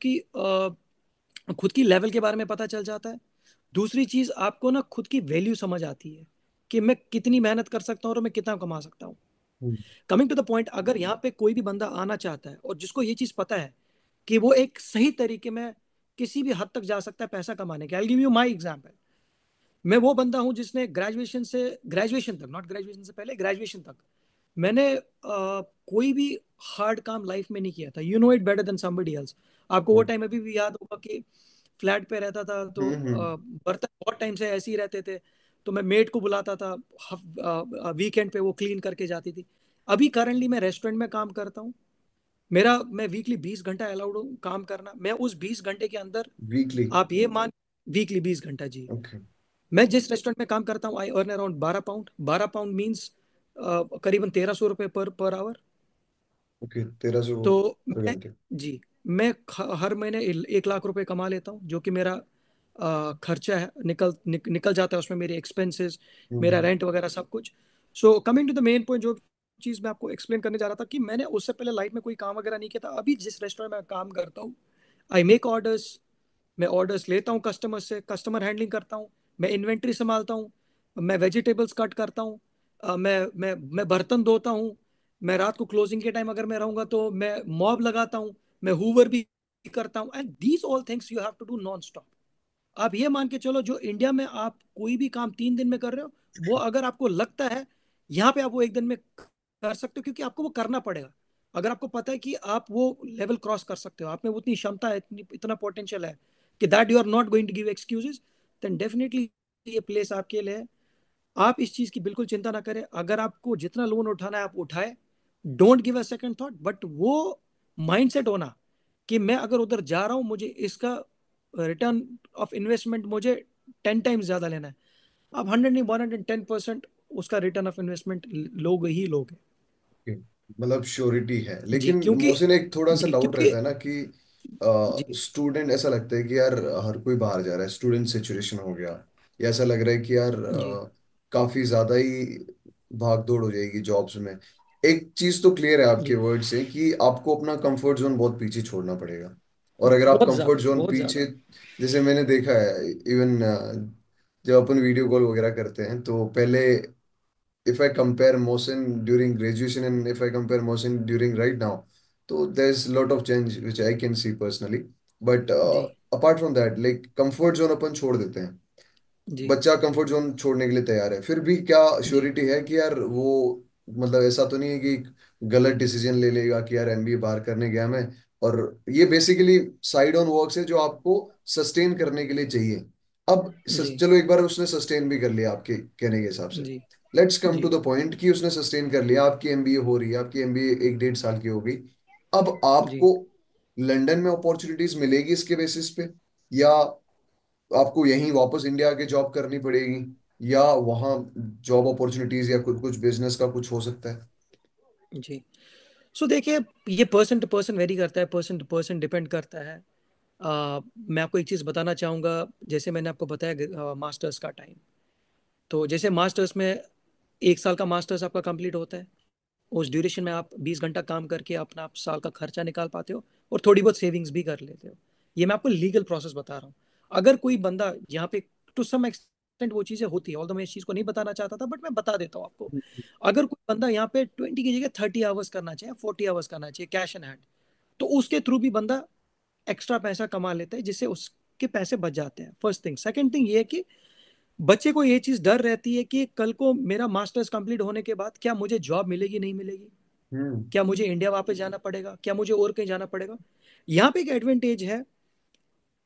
की लेवल के बारे में पता चल जाता है। दूसरी चीज, आपको ना खुद की वैल्यू समझ आती है कि मैं कितनी मेहनत कर सकता हूँ और मैं कितना कमा सकता हूँ। हम्म। कमिंग टू द पॉइंट, अगर यहाँ पे कोई भी बंदा आना चाहता है और जिसको ये चीज पता है कि वो एक सही तरीके में किसी भी हद तक जा सकता है पैसा कमाने के, I give you my example. मैं वो बंदा हूं जिसने ग्रेजुएशन तक, नॉट ग्रेजुएशन से पहले, ग्रेजुएशन तक मैंने कोई भी हार्ड काम लाइफ में नहीं किया था। You know it better than somebody else. आपको वो टाइम अभी भी याद होगा कि फ्लैट पे रहता था, तो हम्म। बर्तन बहुत टाइम से ऐसे ही रहते थे, तो मैं मेड को बुलाता था, वीकेंड पे वो क्लीन करके जाती थी। अभी करंटली मैं रेस्टोरेंट में काम करता हूँ। मैं वीकली 20 घंटा अलाउड हूँ काम करना। मैं उस 20 घंटे के अंदर, वीकली? आप ये मान, वीकली 20 घंटा जी। ओके। मैं जिस रेस्टोरेंट में काम करता हूँ, I earn around 12 pound. 12 pound means करीबन 1300 रुपये पर आवर। ओके, 1300 तो पर मैं, घंटे। जी, मैं हर महीने 1 लाख रुपए कमा लेता हूँ, जो कि मेरा खर्चा है, निकल जाता है उसमें, मेरे एक्सपेंसेस, मेरा हम्म। रेंट वगैरह सब कुछ। So coming to the main point, जो चीज़ मैं आपको एक्सप्लेन करने जा रहा था, कि मैंने उससे पहले लाइफ में कोई काम वगैरह नहीं किया था। अभी जिस रेस्टोरेंट में मैं काम करता हूँ, आई मेक ऑर्डर्स, मैं ऑर्डर्स लेता हूँ कस्टमर से, कस्टमर हैंडलिंग करता हूँ, मैं इन्वेंट्री संभालता हूँ, मैं वेजिटेबल्स कट करता हूँ, मैं बर्तन धोता हूँ, मैं रात को क्लोजिंग के टाइम अगर मैं रहूंगा तो मैं मॉब लगाता हूँ, मैं हूवर भी करता हूँ। And these all things you have to do non stop. आप ये मान के चलो, जो इंडिया में आप कोई भी काम 3 दिन में कर रहे हो, वो अगर आपको लगता है यहाँ पे आप वो एक दिन में कर सकते हो, क्योंकि आपको वो करना पड़ेगा। अगर आपको पता है कि आप वो लेवल क्रॉस कर सकते हो, आप में उतनी क्षमता है, इतना पोटेंशियल है कि that you are not going to give excuses, then definitely ये प्लेस आपके लिए है। आप इस चीज की बिल्कुल चिंता ना करें। अगर आपको जितना लोन उठाना है आप उठाए, don't give a second thought, but वो माइंडसेट होना कि मैं अगर उधर जा रहा हूं, मुझे इसका रिटर्न ऑफ इन्वेस्टमेंट मुझे 10 टाइम्स ज्यादा लेना है। आप 100 नहीं, 110% उसका रिटर्न ऑफ इन्वेस्टमेंट लोग ही लोग हैं। Okay, मतलब श्योरिटी है, जी लेकिन क्योंकि मोहसिन एक थोड़ा सा जी डाउट क्योंकि रहता है ना कि जी स्टूडेंट, ऐसा लगता है कि यार हर कोई बाहर जा रहा है, स्टूडेंट सिचुएशन हो गया, या ऐसा लग रहा है कि यार जी काफी ज्यादा ही भाग दौड़ हो जाएगी जॉब्स में। एक चीज तो क्लियर है आपके जी। वर्ड से कि आपको अपना कंफर्ट जोन बहुत पीछे छोड़ना पड़ेगा। और अगर आप बहुत कंफर्ट ज्यादा, जोन बहुत पीछे, ज्यादा। जैसे मैंने देखा है इवन जब अपन वीडियो कॉल वगैरह करते हैं तो पहले, if I compare Mohsin during graduation and if I compare Mohsin during right now, so there's a lot of change which I can see personally. But ji. apart from that, like comfort zone अपन छोड़ देते हैं, जी। बच्चा comfort zone छोड़ने के लिए तैयार है, फिर भी क्या जी। श्योरिटी है कि यार वो, मतलब ऐसा तो नहीं है कि गलत डिसीजन ले लेगा कि यार एमबीए बाहर करने गया मैं, और ये बेसिकली साइड ऑन वर्क्स है जो आपको सस्टेन करने के लिए चाहिए। अब जी। चलो एक बार उसने सस्टेन भी कर लिया आपके कहने के हिसाब से, जी। लेट्स कम जी। टू द पॉइंट कि उसने सस्टेन कर लिया, आपकी एमबीए हो रही है, आपकी एमबीए 1 1.5 साल की हो गई। अब जी। आपको लंदन में अपॉर्चुनिटीज मिलेगी इसके बेसिस पे, या आपको यहीं वापस इंडिया आके जॉब करनी पड़ेगी, या वहाँ जॉब अपॉर्चुनिटीज या कुछ कुछ बिजनेस का कुछ हो सकता है? जी। सो देखिए, ये पर्सन टू पर्सन वेरी करता है, पर्सन टू पर्सन डिपेंड करता है। मैं आपको एक चीज़ बताना चाहूँगा। जैसे मैंने आपको बताया मास्टर्स का टाइम, तो जैसे मास्टर्स में 1 साल का मास्टर्स आपका कंप्लीट होता है। उस ड्यूरेशन में आप 20 घंटा काम करके अपना आप साल का खर्चा निकाल पाते हो और थोड़ी बहुत सेविंग्स भी कर लेते हो। ये मैं आपको लीगल प्रोसेस बता रहा हूँ। अगर कोई बंदा यहाँ पे, टू सम एक्सटेंट वो चीज़ें होती है, ऑल्दो मैं इस चीज़ को नहीं बताना चाहता था बट मैं बता देता हूँ आपको। अगर कोई बंदा यहाँ पे 20 की जगह 30 आवर्स करना चाहिए, 40 आवर्स करना चाहिए कैश इन हैंड, तो उसके थ्रू भी बंदा एक्स्ट्रा पैसा कमा लेता है, जिससे उसके पैसे बच जाते हैं। First thing. सेकंड थिंग ये है कि बच्चे को ये चीज डर रहती है कि कल को मेरा मास्टर्स कंप्लीट होने के बाद क्या मुझे जॉब मिलेगी नहीं मिलेगी, हम्म। क्या मुझे इंडिया वापस जाना पड़ेगा, क्या मुझे और कहीं जाना पड़ेगा। यहाँ पे एक एडवांटेज है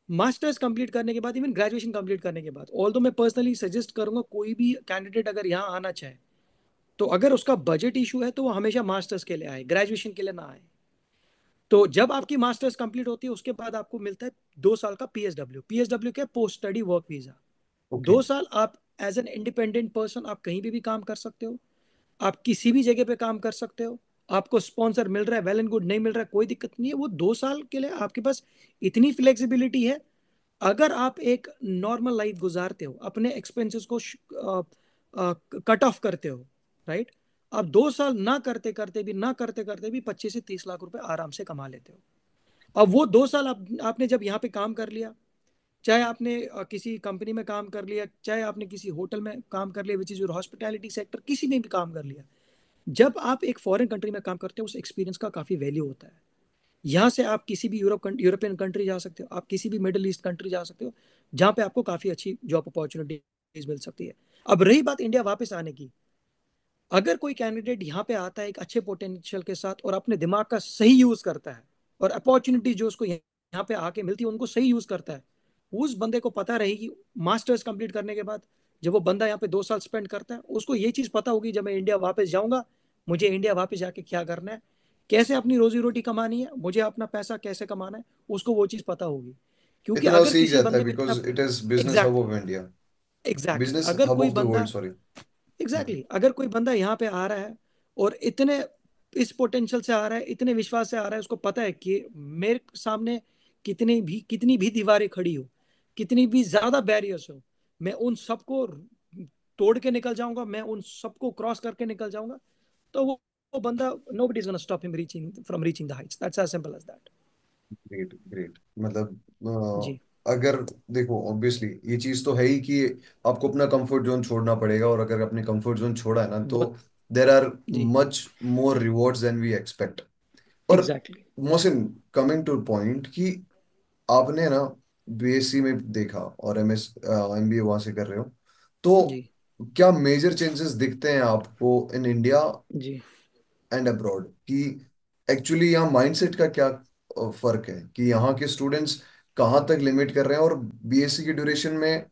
मास्टर्स कंप्लीट करने के बाद, इवन ग्रेजुएशन कंप्लीट करने के बाद। ऑल्दो मैं पर्सनली सजेस्ट करूंगा कोई भी कैंडिडेट अगर यहाँ आना चाहे, तो अगर उसका बजट इशू है तो वो हमेशा मास्टर्स के लिए आए, ग्रेजुएशन के लिए ना आए। तो जब आपकी मास्टर्स कंप्लीट होती है उसके बाद आपको मिलता है 2 साल का पीएसडब्ल्यू। पीएसडब्ल्यू क्या, post study work visa. Okay. 2 साल आप एज एन इंडिपेंडेंट पर्सन आप कहीं भी काम कर सकते हो, आप किसी भी जगह पे काम कर सकते हो। आपको स्पॉन्सर मिल रहा है, वेल एंड गुड, नहीं मिल रहा है कोई दिक्कत नहीं है। वो 2 साल के लिए आपके पास इतनी फ्लेक्सिबिलिटी है। अगर आप एक नॉर्मल लाइफ गुजारते हो, अपने एक्सपेंसेस को कट ऑफ करते हो, राइट, आप 2 साल ना करते भी 25 से 30 लाख रुपए आराम से कमा लेते हो। अब वो 2 साल आपने जब यहाँ पे काम कर लिया, चाहे आपने किसी कंपनी में काम कर लिया, चाहे आपने किसी होटल में काम कर लिया, which is your hospitality sector, किसी में भी काम कर लिया, जब आप एक फॉरेन कंट्री में काम करते हो उस एक्सपीरियंस का काफी वैल्यू होता है। यहाँ से आप किसी भी यूरोपियन कंट्री जा सकते हो, आप किसी भी मिडिल ईस्ट कंट्री जा सकते हो, जहाँ पे आपको काफी अच्छी जॉब अपॉर्चुनिटीज मिल सकती है। अब रही बात इंडिया वापस आने की, अगर कोई कैंडिडेट यहाँ पे आता है एक अच्छे पोटेंशियल के साथ और अपने दिमाग का सही यूज करता है, और अपॉर्चुनिटी जो उसको यहाँ पे आके मिलती है उनको सही यूज करता है, उस बंदे को पता रहेगी मास्टर्स कंप्लीट करने के बाद, जब वो बंदा यहाँ पे 2 साल स्पेंड करता है, उसको ये चीज पता होगी जब मैं इंडिया वापस जाऊंगा, मुझे इंडिया वापस जाके क्या करना है, कैसे अपनी रोजी रोटी कमानी है, मुझे अपना पैसा कैसे कमाना है, उसको वो चीज पता होगी। क्योंकि इतना अगर सीख किसी जाता है बंदे ने because it is business hub exactly, of India, exactly business अगर हब कोई ऑफ द बंदा, वर्ल्ड, सॉरी। एग्जैक्टली अगर कोई बंदा यहाँ पे आ रहा है और इतने इस पोटेंशियल से आ रहा है, इतने विश्वास से आ रहा है, उसको पता है कि मेरे सामने कितनी भी दीवारें खड़ी हो, कितनी भी ज्यादा बैरियर्स हो, मैं उन सबको तोड़ के निकल जाऊंगा, मैं उन सबको क्रॉस करके निकल जाऊंगा, तो वो बंदा, nobody is gonna stop him reaching from reaching the heights. That's as simple as that. Great great. मतलब जी। अगर देखो ऑब्वियसली ये चीज तो है ही कि आपको अपना कंफर्ट जोन छोड़ना पड़ेगा, और अगर अपने कंफर्ट जोन छोड़ा है ना तो बहुत। देर आर जी। Much more rewards than we expect. और exactly. Mohsin, coming to point कि आपने ना बीएससी में देखा और एमएस एमबीए वहां से कर रहे हो, तो जी। क्या मेजर चेंजेस दिखते हैं आपको इन इंडिया जी। एंड अब्रॉड, कि एक्चुअली यहाँ माइंडसेट का क्या फर्क है, कि यहाँ के स्टूडेंट्स कहाँ तक लिमिट कर रहे हैं, और बीएससी की ड्यूरेशन में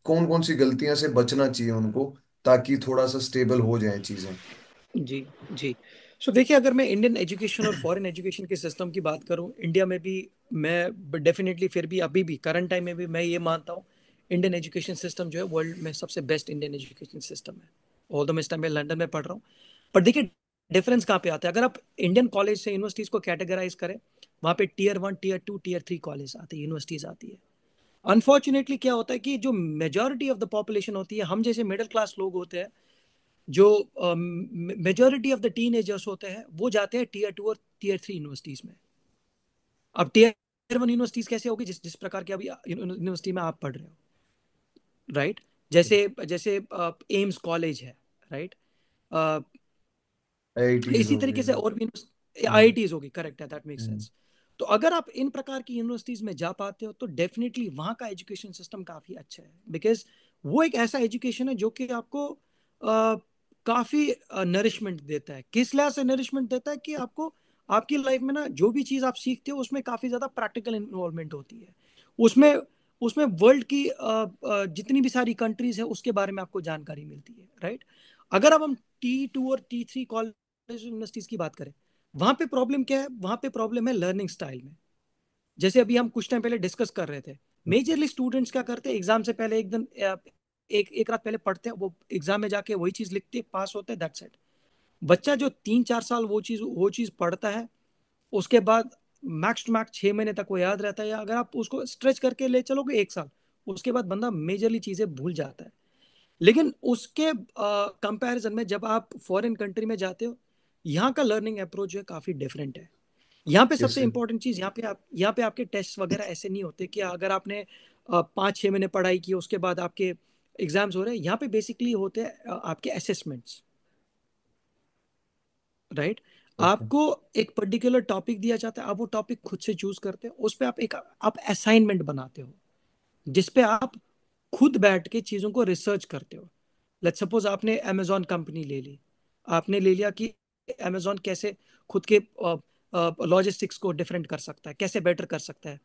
कौन कौन सी गलतियां से बचना चाहिए उनको, ताकि थोड़ा सा स्टेबल हो जाए चीजें? जी। जी। सो देखिए, अगर मैं इंडियन एजुकेशन और फॉरेन एजुकेशन के सिस्टम की बात करूं, इंडिया में भी मैं डेफिनेटली, फिर भी अभी भी करंट टाइम में भी मैं ये मानता हूं इंडियन एजुकेशन सिस्टम जो है वर्ल्ड में सबसे बेस्ट इंडियन एजुकेशन सिस्टम है। ऑल्दो मैं इस टाइम में लंदन में पढ़ रहा हूँ, पर देखिए डिफरेंस कहाँ पे आता है। अगर आप इंडियन कॉलेज से यूनिवर्सिटीज को कैटेगराइज करें, वहाँ पे टीयर 1, टीयर 2, टीयर 3 कॉलेज आते हैं, यूनिवर्सिटीज आती है। अनफॉर्चुनेटली क्या होता है कि जो मेजोरिटी ऑफ द पॉपुलेशन होती है, हम जैसे मिडिल क्लास लोग होते हैं, जो मेजोरिटी ऑफ द टीनेजर्स होते हैं वो जाते हैं टीयर 2 और टीयर 3 यूनिवर्सिटीज में। अब टीयर 1 यूनिवर्सिटीज कैसे होगी, जिस जिस प्रकार की अभी यूनिवर्सिटी में आप पढ़ रहे हो, राइट? जैसे जैसे एम्स कॉलेज है, राइट? आईआईटीज इसी हो तरीके गए। से और भी हम्म, आईआईटीज होगी, करेक्ट है, दैट मेक्स हम्म, सेंस। तो अगर आप इन प्रकार की यूनिवर्सिटीज में जा पाते हो तो डेफिनेटली वहाँ का एजुकेशन सिस्टम काफी अच्छा है, बिकॉज वो एक ऐसा एजुकेशन है जो कि आपको काफी नरिशमेंट देता है। किस लिहाज से नरिशमेंट देता है कि आपको आपकी लाइफ में ना जो भी चीज आप सीखते हो उसमें काफी ज्यादा प्रैक्टिकल इन्वॉल्वमेंट होती है। उसमें उसमें वर्ल्ड की जितनी भी सारी कंट्रीज है उसके बारे में आपको जानकारी मिलती है, राइट? अगर अब हम T2 और T3 कॉलेज यूनिवर्सिटीज की बात करें, वहां पे प्रॉब्लम क्या है? वहां पे प्रॉब्लम है लर्निंग स्टाइल में। जैसे अभी हम कुछ टाइम पहले डिस्कस कर रहे थे, मेजरली स्टूडेंट्स क्या करते हैं, एग्जाम से पहले एक दिन एक रात पहले पढ़ते हैं, वो एग्जाम में जाके वही चीज लिखते हैं, पास होते हैं, दैट्स इट। बच्चा जो 3-4 साल वो चीज पढ़ता है, उसके बाद मैक्स टू मैक्स 6 महीने तक वो याद रहता है, या अगर आप उसको स्ट्रेच करके ले चलोगे 1 साल, उसके बाद बंदा मेजरली चीजें भूल जाता है। लेकिन उसके कंपैरिजन में जब आप फॉरेन कंट्री में जाते हो, यहाँ का लर्निंग अप्रोच जो है काफी डिफरेंट है। यहाँ पे सबसे कैसे? इंपॉर्टेंट चीज, यहाँ पे आपके टेस्ट वगैरह ऐसे नहीं होते कि अगर आपने 5-6 महीने पढ़ाई की उसके बाद आपके एग्जाम्स हो रहे हैं। यहाँ पे बेसिकली होते हैं आपके असेसमेंट्स, राइट? ओके। आपको एक पर्टिकुलर टॉपिक दिया जाता है, आप वो टॉपिक खुद से चूज करते हो, उस पे आप असाइनमेंट बनाते हो, जिस पे आप खुद बैठ के चीजों को रिसर्च करते हो। लेट्स सपोज आपने अमेजोन कंपनी ले ली, आपने ले लिया कि अमेजोन कैसे खुद के लॉजिस्टिक्स को डिफरेंट कर सकता है, कैसे बेटर कर सकता है,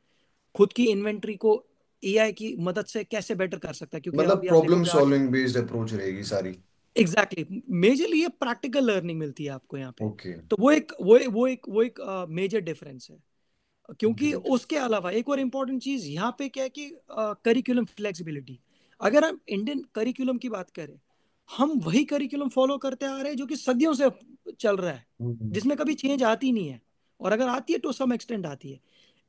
खुद की इन्वेंट्री को एआई की मदद से कैसे बेटर कर सकता है, क्योंकि मतलब अभी आप प्रॉब्लम देखोगे आज सॉल्विंग बेस्ड अप्रोच रहेगी सारी। एग्जैक्टली मेजरली ये प्रैक्टिकल लर्निंग मिलती है आपको यहाँ पे। ओके। तो वो एक मेजर डिफरेंस है। क्योंकि ग्रेट। उसके अलावा एक और इम्पॉर्टेंट चीज यहाँ पे क्या है कि करिकुलम फ्लेक्सिबिलिटी। अगर हम इंडियन करिकुलम की बात करें, हम वही करिकुलम फॉलो करते आ रहे हैं जो कि सदियों से चल रहा है, हम्म, जिसमें कभी चेंज आती नहीं है, और अगर आती है तो सम एक्सटेंड आती है।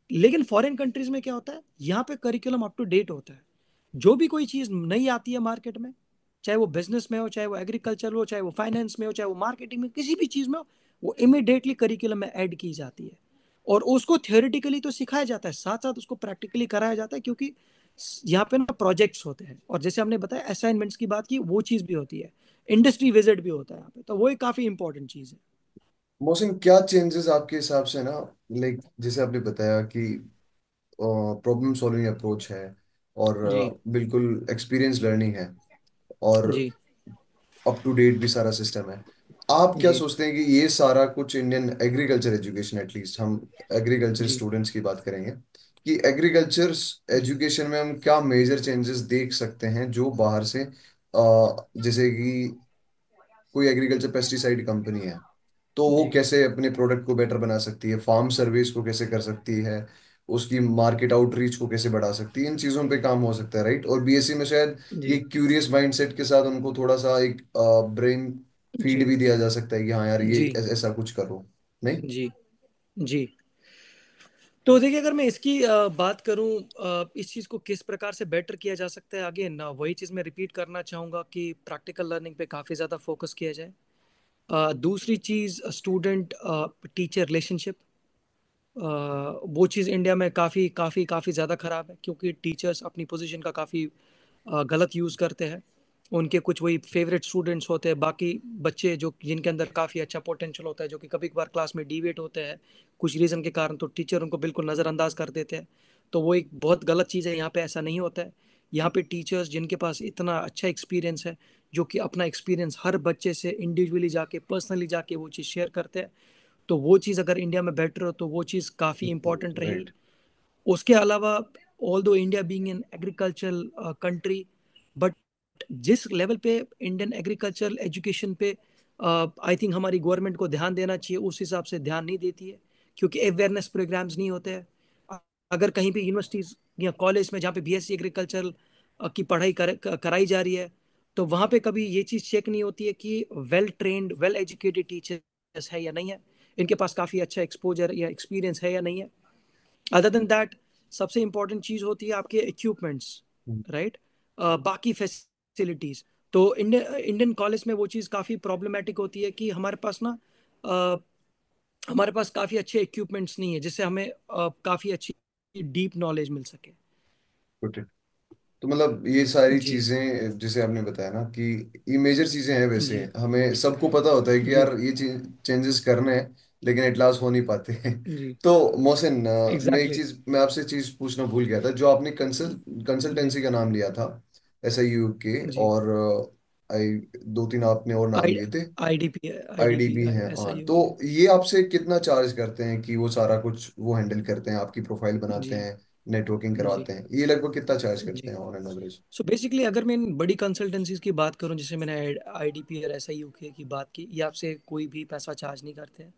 लेकिन फॉरेन कंट्रीज में क्या होता है, यहाँ पे करिकुलम अप टू डेट होता है। जो भी कोई चीज नई आती है मार्केट में, चाहे वो बिजनेस में हो, चाहे वो एग्रीकल्चर हो, चाहे वो फाइनेंस में हो, चाहे वो मार्केटिंग में, किसी भी चीज में हो, वो इमिडिएटली करिकुलम में ऐड की जाती है। और उसको थियोरेटिकली तो सिखाया जाता है, साथ साथ उसको प्रैक्टिकली कराया जाता है, क्योंकि यहाँ पे ना प्रोजेक्ट्स होते हैं, और जैसे हमने बताया असाइनमेंट्स की बात की, वो चीज भी होती है, इंडस्ट्री विजिट भी होता है यहाँ पे, तो वो एक काफी इंपॉर्टेंट चीज है। मोहसिन, क्या चेंजेस आपके हिसाब से ना, लाइक जैसे आपने बताया कि प्रॉब्लम सॉल्विंग अप्रोच है, और जी। बिल्कुल एक्सपीरियंस लर्निंग है, और जी। अप टू डेट भी सारा सिस्टम है। आप क्या जी। सोचते हैं कि ये सारा कुछ इंडियन एग्रीकल्चर एजुकेशन, एटलीस्ट हम एग्रीकल्चर जी। स्टूडेंट्स की बात करेंगे, कि एग्रीकल्चर जी। एजुकेशन में हम क्या मेजर चेंजेस देख सकते हैं जो बाहर से, जैसे कि कोई एग्रीकल्चर पेस्टिसाइड कंपनी है, तो वो जी। कैसे अपने प्रोडक्ट को बेटर बना सकती है, फार्म सर्विस को कैसे कर सकती है, उसकी मार्केट आउटरीच को कैसे बढ़ा सकती है, इन चीज़ों पे काम हो सकता है, राइट? और बीएससी में शायद ये जी। क्यूरियस माइंडसेट के साथ उनको थोड़ा सा एक ब्रेन फीड जी। भी दिया जा सकता है कि हाँ यार, ये जी। ऐसा कुछ करो। नहीं? जी। जी। तो देखिए, अगर मैं इसकी बात करूं, इस चीज़ को किस प्रकार से बेटर किया जा सकता है, आगे ना वही चीज़ मैं रिपीट करना चाहूँगा कि प्रैक्टिकल लर्निंग पे काफ़ी ज़्यादा फोकस किया जाए। दूसरी चीज़, स्टूडेंट टीचर रिलेशनशिप, वो चीज़ इंडिया में काफ़ी काफ़ी काफ़ी ज़्यादा ख़राब है, क्योंकि टीचर्स अपनी पोजीशन का काफ़ी गलत यूज़ करते हैं। उनके कुछ वही फेवरेट स्टूडेंट्स होते हैं, बाकी बच्चे जो जिनके अंदर काफ़ी अच्छा पोटेंशियल होता है, जो कि कभी कभार क्लास में डिवेट होते हैं कुछ रीज़न के कारण, तो टीचर उनको बिल्कुल नज़रअंदाज कर देते हैं। तो वो एक बहुत गलत चीज़ है। यहाँ पे ऐसा नहीं होता है। यहाँ पे टीचर्स जिनके पास इतना अच्छा एक्सपीरियंस है, जो कि अपना एक्सपीरियंस हर बच्चे से इंडिविजुअली जाके पर्सनली जाके वो चीज़ शेयर करते हैं, तो वो चीज़ अगर इंडिया में बेटर हो तो वो चीज़ काफ़ी इंपॉर्टेंट रहेगी। राइट। उसके अलावा, ऑल दो India being an agricultural country, but जिस लेवल पे इंडियन एग्रीकल्चरल एजुकेशन पे आई थिंक हमारी गवर्नमेंट को ध्यान देना चाहिए, उस हिसाब से ध्यान नहीं देती है, क्योंकि अवेयरनेस प्रोग्राम्स नहीं होते हैं। अगर कहीं पे यूनिवर्सिटीज या कॉलेज में जहाँ पे बीएससी एग्रीकल्चर की पढ़ाई कराई जा रही है, तो वहाँ पे कभी ये चीज़ चेक नहीं होती है कि well trained well educated teachers है या नहीं है, इनके पास काफ़ी अच्छा एक्सपोजर या एक्सपीरियंस है या नहीं है। अदर देन दैट, सबसे इंपॉर्टेंट चीज होती है आपके इक्विपमेंट्स, राइट? बाकी फैसिलिटीज, तो इंडियन इंडियन कॉलेज में वो चीज़ काफ़ी प्रॉब्लमेटिक होती है कि हमारे पास ना अ, हमारे पास काफ़ी अच्छे इक्विपमेंट्स नहीं है जिससे हमें काफ़ी अच्छी डीप नॉलेज मिल सके। गुड। तो मतलब ये सारी जी चीजें जैसे आपने बताया ना कि ये मेजर चीजें हैं, वैसे जी हमें सबको पता होता है कि जी यार ये चेंजेस करने हैं, लेकिन एट लास्ट हो नहीं पाते हैं। जी तो मोहसिन, मैं एक एग्जैक्टली चीज, मैं आपसे चीज पूछना भूल गया था। जो आपने जी कंसल्टेंसी का नाम लिया था, SIU के, जी और आई दो तीन आपने और नाम आई लिए थे, आईडीपी आईडीपी IDP हैं, ऐसा हाँ। ही हो तो गया। ये आपसे कितना चार्ज करते हैं कि वो सारा कुछ वो हैंडल करते हैं, आपकी प्रोफाइल बनाते जी हैं, नेटवर्किंग जी करवाते हैं? ये लगभग कितना चार्ज करते जी हैं on an average? So basically अगर मैं इन बड़ी कंसल्टेंसीज की बात करूं, जैसे मैंने आईडीपी और ऐसा यूके की बात की, ये आपसे कोई भी पैसा चार्ज नहीं करते हैं।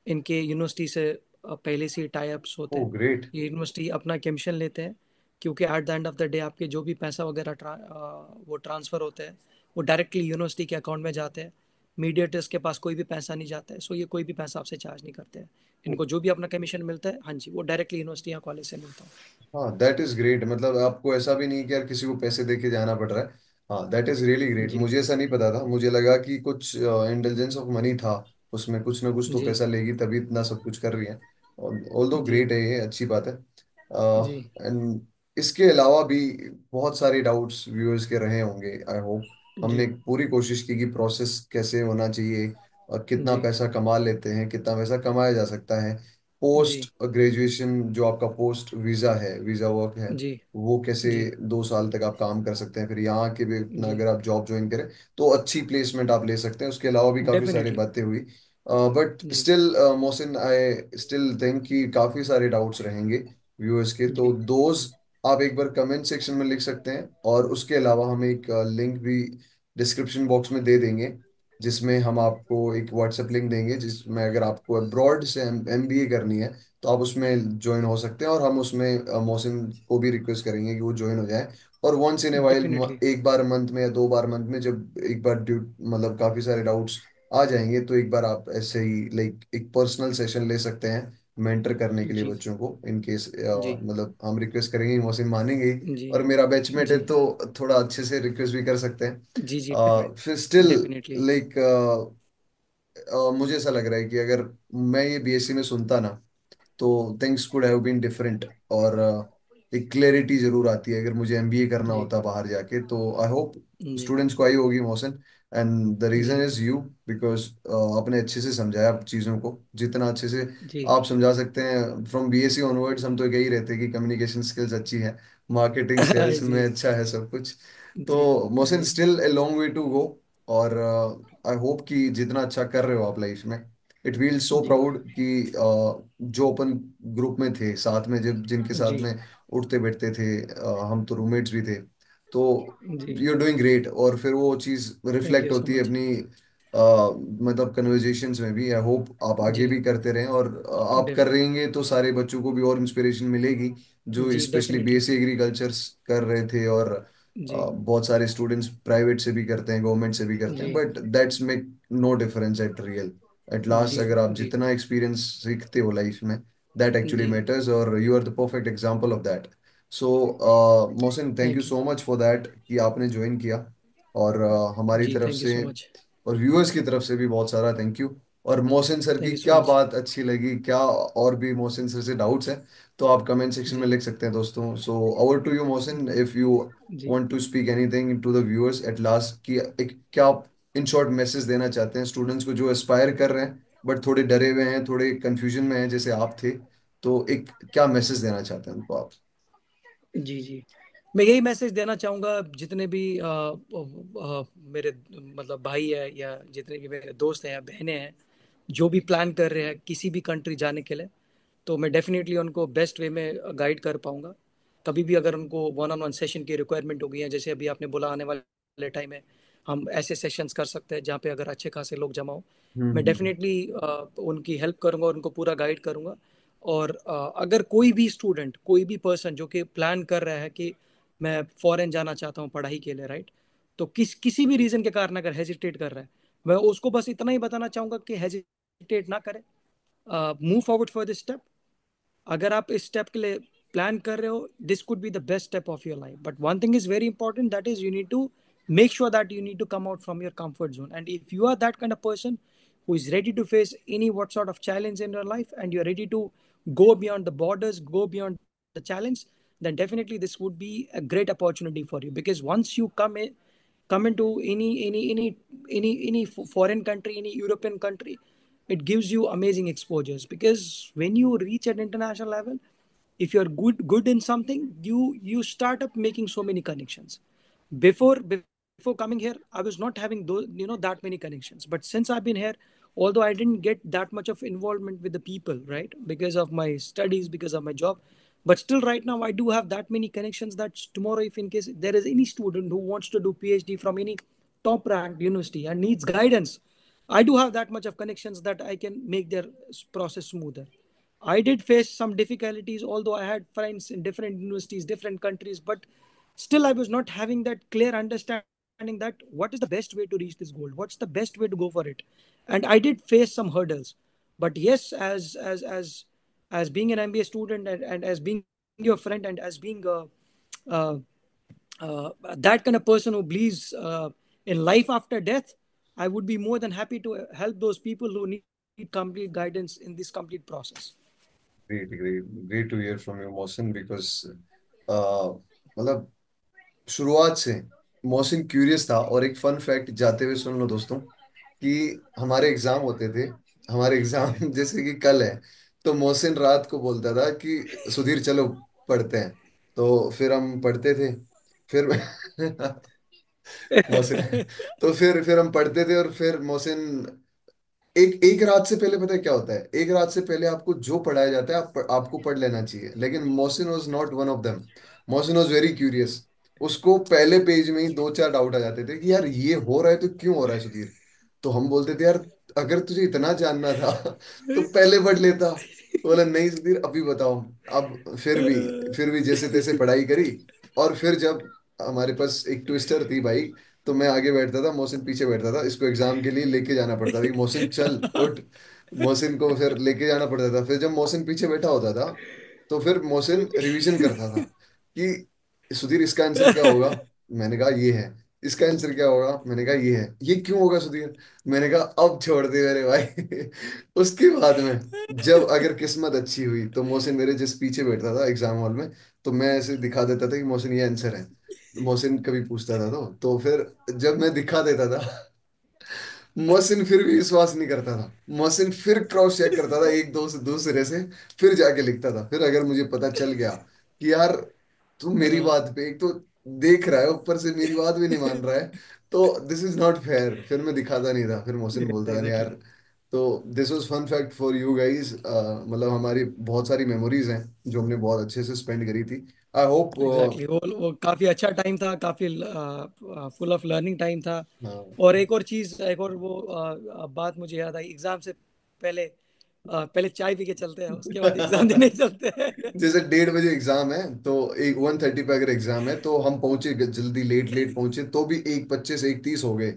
इनके यूनिवर्सिटी से पहले से टाई अप्स होते ओह हैं। ग्रेट। ये यूनिवर्सिटी अपना कमीशन लेते हैं, क्योंकि eight the end of the day आपके जो भी पैसा वगैरह वो ट्रांसफ़र होते हैं, वो डायरेक्टली यूनिवर्सिटी के अकाउंट में जाते हैं। मीडिएटर्स के पास कोई भी पैसा नहीं जाता है, सो ये कोई भी पैसा आपसे चार्ज नहीं करते हैं। इनको जो भी अपना कमीशन मिलता है, हाँ जी, वो डायरेक्टली यूनिवर्सिटी या कॉलेज से मिलता है। हाँ, दैट इज ग्रेट। मतलब आपको ऐसा भी नहीं कि यार किसी को पैसे दे के जाना पड़ रहा है। हाँ, दैट इज रियली ग्रेट। जी मुझे ऐसा नहीं पता था, मुझे लगा कि कुछ इंटेलिजेंस ऑफ मनी था उसमें, कुछ ना कुछ तो जी पैसा लेगी तभी इतना सब कुछ कर रही है। ऑल दो जी ग्रेट है, ये अच्छी बात है। जी एंड इसके अलावा भी बहुत सारे डाउट्स व्यूअर्स के रहे होंगे, आई होप। हमने जी एक पूरी कोशिश की कि प्रोसेस कैसे होना चाहिए, और कितना जी पैसा कमा लेते हैं, कितना पैसा कमाया जा सकता है जी पोस्ट ग्रेजुएशन। जो आपका पोस्ट वीज़ा है, वीज़ा वर्क है, जी वो कैसे जी 2 साल तक आप काम कर सकते हैं, फिर यहाँ के भी अपना जी अगर आप जॉब ज्वाइन करें तो अच्छी प्लेसमेंट आप ले सकते हैं। उसके अलावा भी काफ़ी सारी डेफिनेटली। बातें हुई। बट जी still Mohsin, I still think कि काफ़ी सारे डाउट्स रहेंगे व्यूअर्स के। तो जी दोज आप एक बार कमेंट सेक्शन में लिख सकते हैं, और उसके अलावा हम एक लिंक भी डिस्क्रिप्शन बॉक्स में दे देंगे, जिसमें हम आपको एक व्हाट्सएप लिंक देंगे, जिसमें अगर आपको अब्रॉड से MBA करनी है तो आप उसमें ज्वाइन हो सकते हैं। और हम उसमें मोहसिन को भी रिक्वेस्ट करेंगे कि वो ज्वाइन हो जाए। और once in a while, definitely. एक बार मंथ में या 2 बार मंथ में, जब एक बार ड्यू मतलब काफ़ी सारे डाउट्स आ जाएंगे, तो एक बार आप ऐसे ही लाइक एक पर्सनल सेशन ले सकते हैं मेंटर करने के लिए जी बच्चों को, इन केस जी मतलब हम रिक्वेस्ट करेंगे, मोहसिन मानेंगे ही। जी और मेरा बैचमेट है जी तो थोड़ा अच्छे से रिक्वेस्ट भी कर सकते हैं। जी जी फिर स्टिल डेफिनेटली। लाइक मुझे ऐसा लग रहा है कि अगर मैं ये BSc में सुनता ना, तो things could have been different. और एक क्लैरिटी जरूर आती है अगर मुझे MBA करना जी होता बाहर जाके। तो आई होप जी स्टूडेंट्स को आई होगी मोहसिन। एंड द रीजन जी इज यू, बिकॉज आपने अच्छे से समझाया चीज़ों को, जितना अच्छे से जी आप समझा सकते हैं। फ्रॉम BSc ऑनवर्ड्स हम तो यही रहते हैं कि कम्युनिकेशन स्किल्स अच्छी है, मार्केटिंग सेल्स में जी अच्छा है सब कुछ। जी तो मोहसिन, जी still a long way to go. और आई होप कि जितना अच्छा कर रहे हो आप लाइफ में, इट फील सो जी प्राउड कि जो अपन ग्रुप में थे साथ में, जब जिनके साथ जी में उठते बैठते थे, हम तो रूममेट्स भी थे। तो जी यू आर डूइंग ग्रेट, और फिर वो चीज़ थैंक रिफ्लेक्ट यू सो होती है मच। अपनी मतलब कन्वर्जेशंस में भी। आई होप आप आगे जी भी करते रहें, और आप कर डेफिनेट रहेंगे तो सारे बच्चों को भी और इंस्पिरेशन मिलेगी, जो जी स्पेशली डेफिनेटली। BSc एग्रीकल्चर कर रहे थे। और जी बहुत सारे स्टूडेंट्स प्राइवेट से भी करते हैं, गवर्नमेंट से भी करते हैं, जी but that's make no difference at real. At last जी अगर आप जी जितना एक्सपीरियंस सीखते हो लाइफ में, दैट एक्चुअली जी मैटर्स, और you are the perfect example of that. So Mohsin, thank you thank you. So much for that कि आपने ज्वाइन किया। और हमारी जी तरफ थैंक यू से सो मच। और व्यूअर्स की तरफ से भी बहुत सारा थैंक यू। और मोहसिन सर थैंक की यू सो क्या मच। बात अच्छी लगी, क्या और भी मोहसिन सर से डाउट्स हैं, तो आप कमेंट सेक्शन में जी लिख सकते हैं दोस्तों। So over to you Mohsin, if you जी want to speak anything to the viewers at last, कि एक क्या इन शॉर्ट मैसेज देना चाहते हैं स्टूडेंट्स को जो एस्पायर कर रहे हैं बट थोड़े डरे हुए हैं, थोड़े कंफ्यूजन में हैं जैसे आप थे। तो एक क्या मैसेज देना चाहते हैं उनको आप? जी जी मैं यही मैसेज देना चाहूँगा, जितने भी मेरे मतलब भाई है, या जितने भी मेरे दोस्त हैं या बहनें हैं, जो भी प्लान कर रहे हैं किसी भी कंट्री जाने के लिए, तो मैं डेफिनेटली उनको बेस्ट वे में गाइड कर पाऊंगा। कभी भी अगर उनको वन ऑन वन सेशन की रिक्वायरमेंट होगी, या जैसे अभी आपने बोला आने वाले टाइम में हम ऐसे सेशंस कर सकते हैं जहाँ पे अगर अच्छे खासे लोग जमा हो, मैं हम्म। डेफिनेटली उनकी हेल्प करूंगा, उनको पूरा गाइड करूंगा। और अगर कोई भी स्टूडेंट, कोई भी पर्सन जो कि प्लान कर रहा है कि मैं फॉरेन जाना चाहता हूँ पढ़ाई के लिए, राइट, तो किसी भी रीजन के कारण अगर हेजिटेट कर रहा है, मैं उसको बस इतना ही बताना चाहूंगा कि हेजिटेट ना करें, move forward for this step. अगर आप इस स्टेप के लिए प्लान कर रहे हो, this could be the best step of your life, but one thing is very important, that is you need to make sure that you need to come out from your comfort zone. And if you are that kind of person who is ready to face any what sort of challenge in your life, and you're ready to go beyond the borders, go beyond the challenge, then definitely this would be a great opportunity for you. Because once you come into any foreign country, any European country, it gives you amazing exposures. Because when you reach an international level, if you're good in something, you start up making so many connections. Before coming here, I was not having those, that many connections. But since I've been here, although I didn't get that much of involvement with the people, right, because of my studies, because of my job, but still right now I do have that many connections that tomorrow, if in case there is any student who wants to do PhD from any top ranked university and needs guidance, I do have that much of connections that I can make their process smoother. I did face some difficulties, although I had friends in different universities, different countries, but still I was not having that clear understanding that what is the best way to reach this goal, what's the best way to go for it. And I did face some hurdles. But yes, as being an MBA student, and as being your friend, and as being uh, that kind of person who believes in life after death, I would be more than happy to help those people who need complete guidance in this complete process. Great great great to hear from you Mohsin, because मतलब शुरुआत से Mohsin curious था। और एक fun fact जाते हुए सुन लो दोस्तों, कि हमारे एग्जाम होते थे, हमारे एग्जाम जैसे कि कल है, तो मोहसिन रात को बोलता था कि सुधीर चलो पढ़ते हैं। तो फिर हम पढ़ते थे। फिर मोहसिन, तो फिर हम पढ़ते थे, और फिर मोहसिन एक एक रात से पहले, पता है क्या होता है, एक रात से पहले आपको जो पढ़ाया जाता है आपको पढ़ लेना चाहिए। लेकिन Mohsin was not one of them. Mohsin was very curious. उसको पहले पेज में ही दो चार डाउट आ जाते थे कि यार ये हो रहा है तो क्यों हो रहा है सुधीर। तो हम बोलते थे यार, अगर तुझे इतना जानना था तो पहले पढ़ लेता। बोला नहीं सुधीर अभी बताओ। अब फिर भी जैसे तैसे पढ़ाई करी। और फिर जब हमारे पास एक ट्विस्टर थी भाई, तो मैं आगे बैठता था, मोहसिन पीछे बैठता था। इसको एग्जाम के लिए लेके जाना पड़ता था कि मोहसिन चल उठ। मोहसिन को फिर लेके जाना पड़ता था। फिर जब मोहसिन पीछे बैठा होता था, तो फिर मोहसिन रिवीजन करता था कि सुधीर इसका आंसर क्या होगा। मैंने कहा ये है। इसका आंसर क्या होगा, मैंने कहा ये है। ये क्यों होगा सुधीर, मैंने कहा अब छोड़ दे मेरे भाई। उसके बाद में जब अगर किस्मत अच्छी हुई तो मोहसिन मेरे जिस पीछे बैठता था एग्जाम हॉल में, तो मैं ऐसे दिखा देता था कि मोहसिन ये आंसर है। मोहसिन कभी पूछता था तो फिर जब मैं दिखा देता था, मोहसिन फिर भी विश्वास नहीं करता था। मोहसिन फिर क्रॉस चेक करता था एक दो से दूसरे से, फिर जाके लिखता था। फिर अगर मुझे पता चल गया कि यार तू मेरी बात पे एक तो देख रहा है, ऊपर से मेरी बात भी नहीं मान रहा है, तो दिस इज नॉट फेयर, फिर मैं दिखाता नहीं था। फिर मोहसिन बोलता था नहीं यार। एग्जैक्टली। तो this was fun fact for you guys. मतलब हमारी बहुत सारी मेमोरीज हैं जो हमने बहुत अच्छे से स्पेंड करी थी। I hope. एग्जैक्टली, वो काफी अच्छा टाइम था, काफी फुल ऑफ लर्निंग टाइम था। हाँ। और एक और चीज, एक और वो बात मुझे याद आई, एग्जाम से पहले पहले चाय पी के चलते हैं, उसके बाद एग्जाम देने चलते हैं। जैसे 1:30 बजे एग्जाम है, तो एक 1:30 पे अगर एग्जाम है तो हम पहुंचे जल्दी, लेट लेट पहुंचे, तो भी 1:25 1:30 हो गए।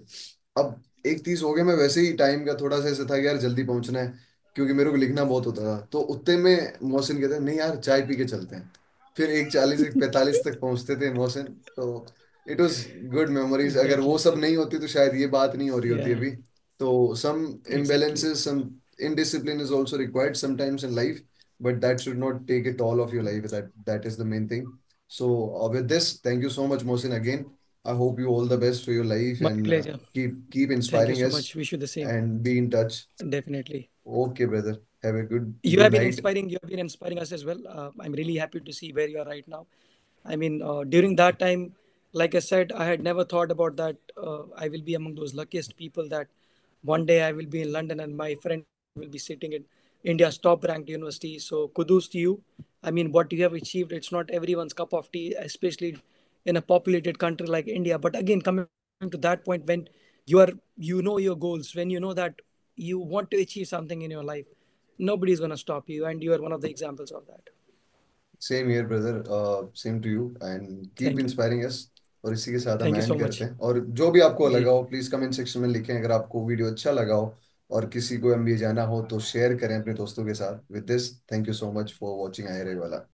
अब 1:30 हो गए, मैं वैसे ही टाइम का थोड़ा सा ऐसा था कि यार जल्दी पहुंचना है, क्योंकि मेरे को लिखना बहुत होता था। तो उतने में मोहसिन कहते हैं नहीं यार चाय पी के चलते हैं। फिर 1:40 1:45 तक पहुंचते थे मोहसिन। तो इट वाज गुड मेमोरीज। अगर वो एग्जैक्टली। सब नहीं होती तो शायद ये बात नहीं हो रही होती या अभी। तो सम exactly. imbalances, some indiscipline is also required sometimes in life, but that should not take a toll of your life. That is the main thing. So with this, thank you so much, Mohsin, again. I hope you all the best for your life, my and pleasure. keep thank you inspiring so us much, wish you the same. and be in touch. Definitely. Okay, brother. Have a good You good have been night. inspiring. You have been inspiring us as well. I'm really happy to see where you are right now. I mean, during that time, like I said, I had never thought about that. I will be among those luckiest people that one day I will be in London and my friend will be sitting in India's top ranked university. So kudos to you. I mean, what you have achieved, it's not everyone's cup of tea, especially in a populated country like India. But again, coming to that point, when you are, you know your goals, when you know that you want to achieve something in your life, nobody's going to stop you. And you are one of the examples of that. Same here, brother. Same to you, and keep Thank you. inspiring us. और इसी के साथ हम Thank you and so करते much. हैं। और जो भी आपको लगा जी। हो प्लीज कमेंट सेक्शन में लिखें। अगर आपको वीडियो अच्छा लगा हो और किसी को एमबीए जाना हो तो शेयर करें अपने दोस्तों के साथ। With this, thank you so much for watching I वाला।